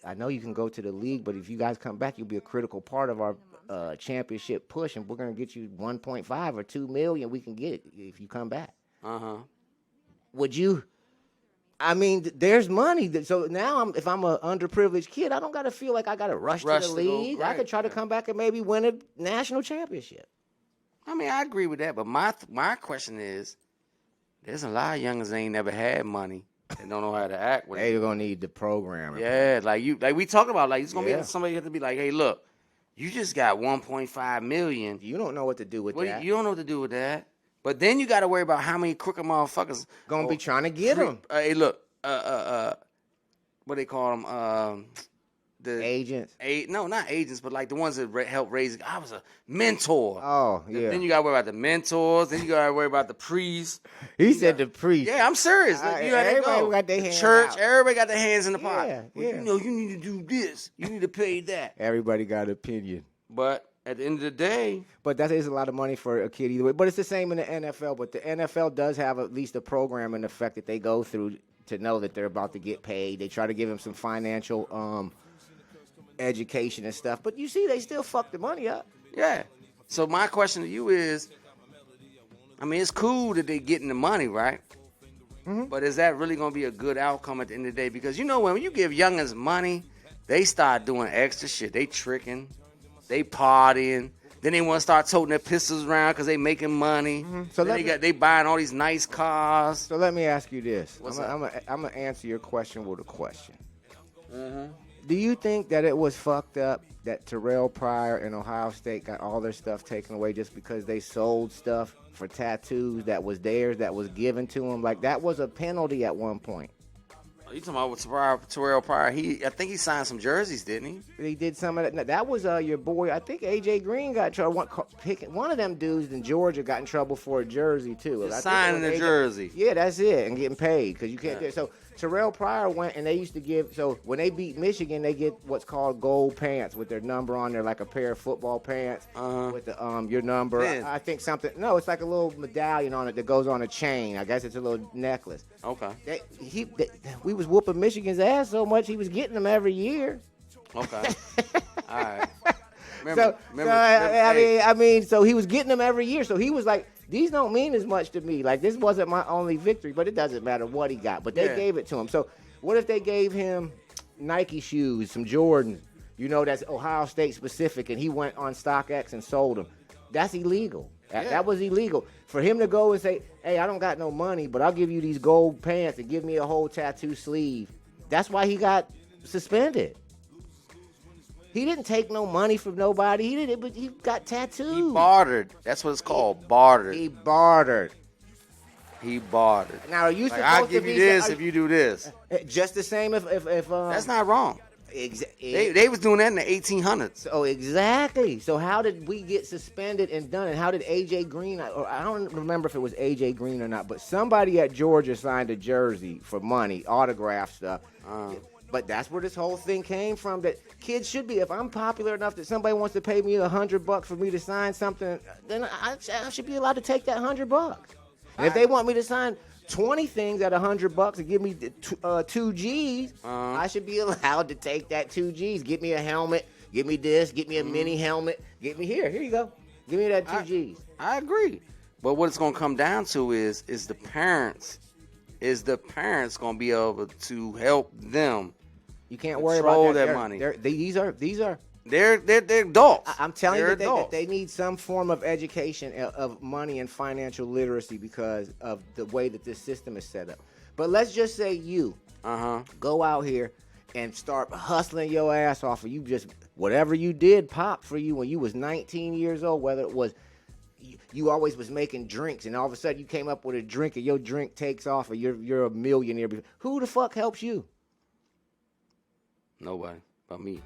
[SPEAKER 1] I know you can go to the league, but if you guys come back, you'll be a critical part of our championship push, and we're gonna get you 1.5 or 2 million. We can get it if you come back. Would you? I mean, there's money. So now, if I'm an underprivileged kid, I don't gotta feel like I gotta rush to the league. I could try to come back and maybe win a national championship.
[SPEAKER 2] I mean, I agree with that, but my question is, there's a lot of youngins that ain't never had money and don't know how to act with it.
[SPEAKER 1] They're gonna need the programmer.
[SPEAKER 2] Yeah, like we talking about, like it's gonna be somebody have to be like, hey, look. You just got $1.5 million.
[SPEAKER 1] You don't know what to do with that.
[SPEAKER 2] You don't know what to do with that. But then you got to worry about how many crooked motherfuckers
[SPEAKER 1] gonna be trying to get them.
[SPEAKER 2] Hey, look, what they call them?
[SPEAKER 1] agents.
[SPEAKER 2] No, not agents, but like the ones that help raise. I was a mentor.
[SPEAKER 1] Oh, yeah.
[SPEAKER 2] Then you got to worry about the mentors. Then you got to worry about the priests.
[SPEAKER 1] He said the priest.
[SPEAKER 2] Yeah, I'm serious. Like, you know how they
[SPEAKER 1] everybody
[SPEAKER 2] go.
[SPEAKER 1] got their hands
[SPEAKER 2] Church,
[SPEAKER 1] out.
[SPEAKER 2] everybody got their hands in the pot.
[SPEAKER 1] Yeah,
[SPEAKER 2] well, you know, you need to do this. You need to pay that.
[SPEAKER 1] Everybody got an opinion.
[SPEAKER 2] But at the end of the day.
[SPEAKER 1] But that is a lot of money for a kid either way. But it's the same in the NFL. But the NFL does have at least a program in effect that they go through to know that they're about to get paid. They try to give them some financial education and stuff. But you see, they still fuck the money up.
[SPEAKER 2] Yeah. So my question to you is, I mean, it's cool that they're getting the money, right? Mm-hmm. But is that really going to be a good outcome at the end of the day? Because, you know, when you give youngins money, they start doing extra shit. They tricking. They partying. Then they want to start toting their pistols around because they making money. Mm-hmm. So they buying all these nice cars.
[SPEAKER 1] So let me ask you this.
[SPEAKER 2] I'm
[SPEAKER 1] going to answer your question with a question.
[SPEAKER 2] Mm-hmm.
[SPEAKER 1] Do you think that it was fucked up that Terrell Pryor and Ohio State got all their stuff taken away just because they sold stuff for tattoos that was theirs, that was given to them? Like, that was a penalty at one point.
[SPEAKER 2] You talking about Terrell Pryor? I think he signed some jerseys, didn't he?
[SPEAKER 1] He did some of that. That was your boy. I think AJ Green got in trouble. One of them dudes in Georgia got in trouble for a jersey too.
[SPEAKER 2] Signing a jersey.
[SPEAKER 1] Yeah, that's it, and getting paid because you can't do it. So Terrell Pryor went, and they used to give. So when they beat Michigan, they get what's called gold pants with their number on there, like a pair of football pants with the your number. I think something. No, it's like a little medallion on it that goes on a chain. I guess it's a little necklace.
[SPEAKER 2] Okay.
[SPEAKER 1] We was whooping Michigan's ass so much he was getting them every year.
[SPEAKER 2] Okay. All right.
[SPEAKER 1] I mean, so he was getting them every year. So he was like, these don't mean as much to me. Like, this wasn't my only victory, but it doesn't matter what he got. But they gave it to him. So what if they gave him Nike shoes, some Jordan, that's Ohio State specific, and he went on StockX and sold them? That's illegal. That was illegal. For him to go and say, hey, I don't got no money, but I'll give you these gold pants and give me a whole tattoo sleeve. That's why he got suspended. He didn't take no money from nobody. He didn't, but he got tattooed.
[SPEAKER 2] He bartered. That's what it's called, bartered.
[SPEAKER 1] He bartered. Now, are you supposed
[SPEAKER 2] I'll give you this if you do this.
[SPEAKER 1] Just the same if
[SPEAKER 2] that's not wrong. They was doing that in the 1800s.
[SPEAKER 1] Oh, exactly. So how did we get suspended and done? And how did AJ Green? Or I don't remember if it was AJ Green or not, but somebody at Georgia signed a jersey for money, autograph stuff. But that's where this whole thing came from. That kids should be. If I'm popular enough that somebody wants to pay me $100 for me to sign something, then I should be allowed to take that $100. And if they want me to sign 20 things at $100 and give me 2 G's, I should be allowed to take that 2 G's. Get me a helmet. Get me this. Get me a mini helmet. Get me here. Here you go. Give me that 2 G's.
[SPEAKER 2] I agree. But what it's going to come down to is the parents. Is the parents going to be able to help them?
[SPEAKER 1] You can't worry about
[SPEAKER 2] that money.
[SPEAKER 1] These are.
[SPEAKER 2] They're adults.
[SPEAKER 1] I'm telling you that they need some form of education of money and financial literacy because of the way that this system is set up. But let's just say you go out here and start hustling your ass off, and you just whatever you did pop for you when you was 19 years old. Whether it was you always was making drinks, and all of a sudden you came up with a drink, and your drink takes off, and you're a millionaire. Who the fuck helps you?
[SPEAKER 2] Nobody but me.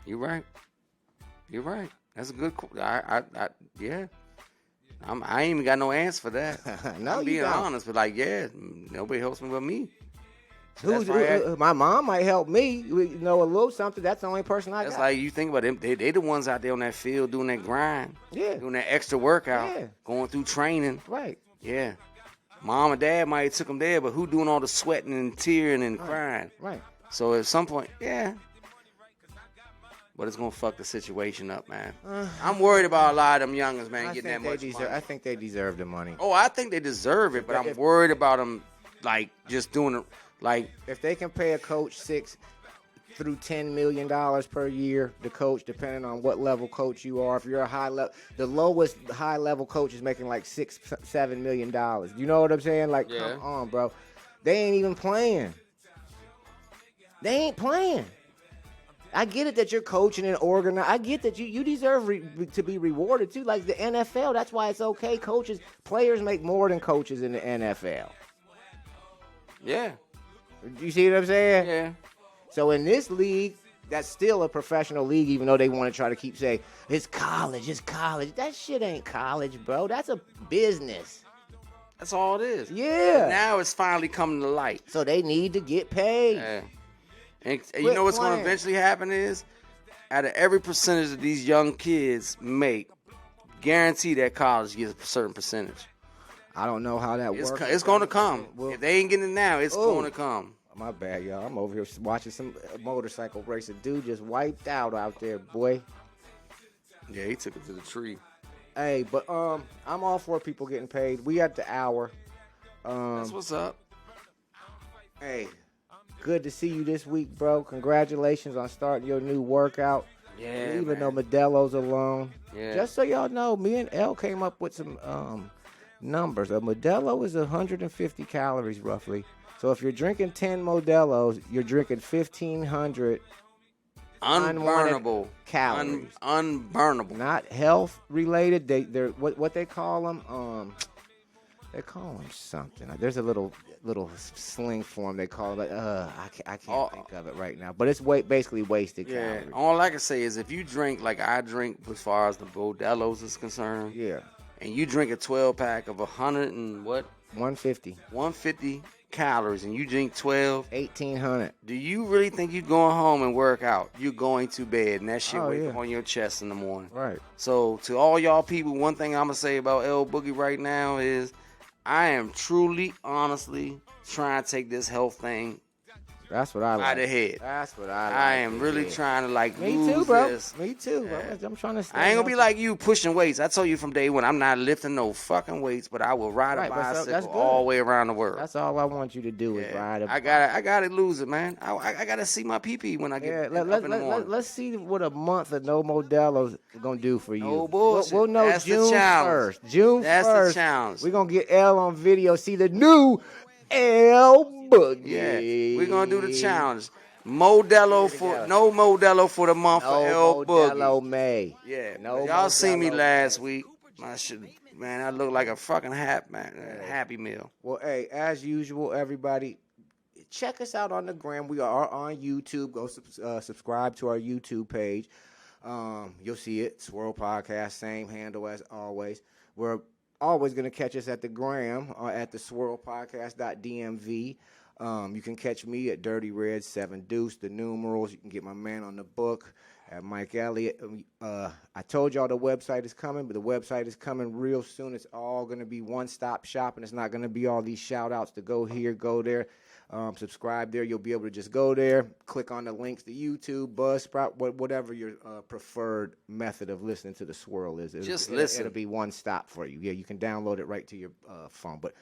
[SPEAKER 2] You're right. That's a good. Yeah. I ain't even got no answer for that.
[SPEAKER 1] No,
[SPEAKER 2] I'm being honest, but nobody helps me but me.
[SPEAKER 1] So my mom might help me. A little something. That's the only person I got.
[SPEAKER 2] That's like you think about them. They the ones out there on that field doing that grind.
[SPEAKER 1] Yeah.
[SPEAKER 2] Doing that extra workout. Going through training.
[SPEAKER 1] Right.
[SPEAKER 2] Yeah. Mom and dad might have took them there, but who doing all the sweating and tearing and crying?
[SPEAKER 1] Right.
[SPEAKER 2] So at some point, but it's going to fuck the situation up, man. I'm worried about a lot of them youngins, man, getting that much money.
[SPEAKER 1] I think they deserve the money.
[SPEAKER 2] Oh, I think they deserve it, but I'm worried about them, just doing it,
[SPEAKER 1] If they can pay a coach $6 through $10 million per year, the coach, depending on what level coach you are. If you're a high level, the lowest high level coach is making $6-7 million. You know what I'm saying? Come on, bro. They ain't even playing. They ain't playing. I get it that you're coaching and organizing. I get that you deserve to be rewarded too. Like the NFL, that's why it's okay. Players make more than coaches in the NFL.
[SPEAKER 2] Yeah.
[SPEAKER 1] You see what I'm saying?
[SPEAKER 2] Yeah.
[SPEAKER 1] So in this league, that's still a professional league, even though they want to try to keep saying, it's college, it's college. That shit ain't college, bro. That's a business.
[SPEAKER 2] That's all it is.
[SPEAKER 1] Yeah.
[SPEAKER 2] Now it's finally coming to light.
[SPEAKER 1] So they need to get paid.
[SPEAKER 2] Yeah. And you know what's going to eventually happen is, out of every percentage that these young kids make, guarantee that college gets a certain percentage.
[SPEAKER 1] I don't know how that works.
[SPEAKER 2] It's going to come. Well, if they ain't getting it now, it's going to come.
[SPEAKER 1] My bad, y'all. I'm over here watching some motorcycle race. A dude just wiped out there, boy.
[SPEAKER 2] Yeah, he took it to the tree.
[SPEAKER 1] Hey, but I'm all for people getting paid. We at the hour.
[SPEAKER 2] That's what's up.
[SPEAKER 1] Hey, good to see you this week, bro. Congratulations on starting your new workout.
[SPEAKER 2] Yeah,
[SPEAKER 1] even though Modelo's alone.
[SPEAKER 2] Yeah.
[SPEAKER 1] Just so y'all know, me and Elle came up with some numbers. A Modelo is 150 calories roughly. So if you're drinking 10 Modelos, you're drinking 1,500
[SPEAKER 2] unburnable
[SPEAKER 1] calories.
[SPEAKER 2] Unburnable.
[SPEAKER 1] Not health related. They're what they call them. They call them something. There's a little sling form they call it. I can't think of it right now. But it's basically wasted calories.
[SPEAKER 2] All I can say is if you drink like I drink, as far as the Modelos is concerned.
[SPEAKER 1] Yeah.
[SPEAKER 2] And you drink a 12-pack of 100 and what?
[SPEAKER 1] 150.
[SPEAKER 2] 150 calories, and you drink 12.
[SPEAKER 1] 1,800.
[SPEAKER 2] Do you really think you're going home and work out? You're going to bed, and that shit wake up on your chest in the morning.
[SPEAKER 1] Right.
[SPEAKER 2] So to all y'all people, one thing I'm gonna say about L Boogie right now is I am truly, honestly trying to take this health thing.
[SPEAKER 1] That's what I like.
[SPEAKER 2] Out of head.
[SPEAKER 1] That's what I like.
[SPEAKER 2] I am really trying to
[SPEAKER 1] Me too, bro.
[SPEAKER 2] This.
[SPEAKER 1] Me too, bro. I'm trying to stay
[SPEAKER 2] I ain't gonna be like you pushing weights. I told you from day one, I'm not lifting no fucking weights, but I will ride a bicycle all the way around the world.
[SPEAKER 1] That's all I want you to do is ride a
[SPEAKER 2] bicycle. I gotta lose it, man. I gotta see my pee when I get up in the morning.
[SPEAKER 1] Let's see what a month of no Modelo's gonna do for you.
[SPEAKER 2] No bullshit.
[SPEAKER 1] We'll know
[SPEAKER 2] That's
[SPEAKER 1] June 1st. June 1st.
[SPEAKER 2] That's the challenge.
[SPEAKER 1] We're gonna get L on video, see the new L Boogie.
[SPEAKER 2] Yeah, we're gonna do the challenge. No Modelo for the month for L Boogie.
[SPEAKER 1] Modelo May.
[SPEAKER 2] Yeah. Y'all seen me last week. Man, I look like a fucking Happy Meal.
[SPEAKER 1] Well, hey, as usual, everybody, check us out on the gram. We are on YouTube. Go subscribe to our YouTube page. You'll see it. Swirl Podcast, same handle as always. We're always going to catch us at the gram at the swirlpodcast.dmv. You can catch me at Dirty Red 7 Deuce, the numerals. You can get my man on the book at Mike Elliott. I told y'all the website is coming, but the website is coming real soon. It's all going to be one-stop shop, and it's not going to be all these shout-outs to go here, go there. Subscribe there. You'll be able to just go there, click on the links to YouTube, Buzzsprout, whatever your preferred method of listening to the Swirl is.
[SPEAKER 2] Just listen.
[SPEAKER 1] It'll be one stop for you. Yeah, you can download it right to your phone. But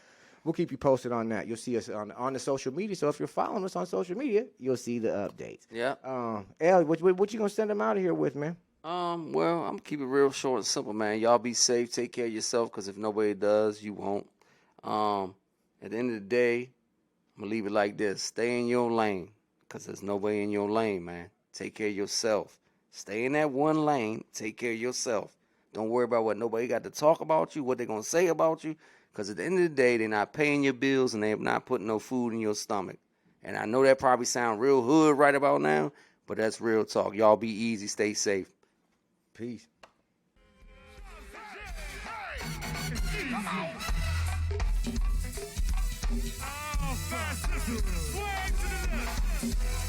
[SPEAKER 1] we'll keep you posted on that. You'll see us on the social media. So if you're following us on social media, you'll see the updates.
[SPEAKER 2] Yeah.
[SPEAKER 1] El, what you gonna send them out of here with, man?
[SPEAKER 2] Well, I'm gonna keep it real short and simple, man. Y'all be safe. Take care of yourself, because if nobody does, you won't. At the end of the day, I'm going to leave it like this. Stay in your lane, because there's nobody in your lane, man. Take care of yourself. Stay in that one lane. Take care of yourself. Don't worry about what nobody got to talk about you, what they're going to say about you, because at the end of the day, they're not paying your bills and they're not putting no food in your stomach. And I know that probably sound real hood right about now, but that's real talk. Y'all be easy. Stay safe.
[SPEAKER 1] Peace.
[SPEAKER 3] Swag to the left.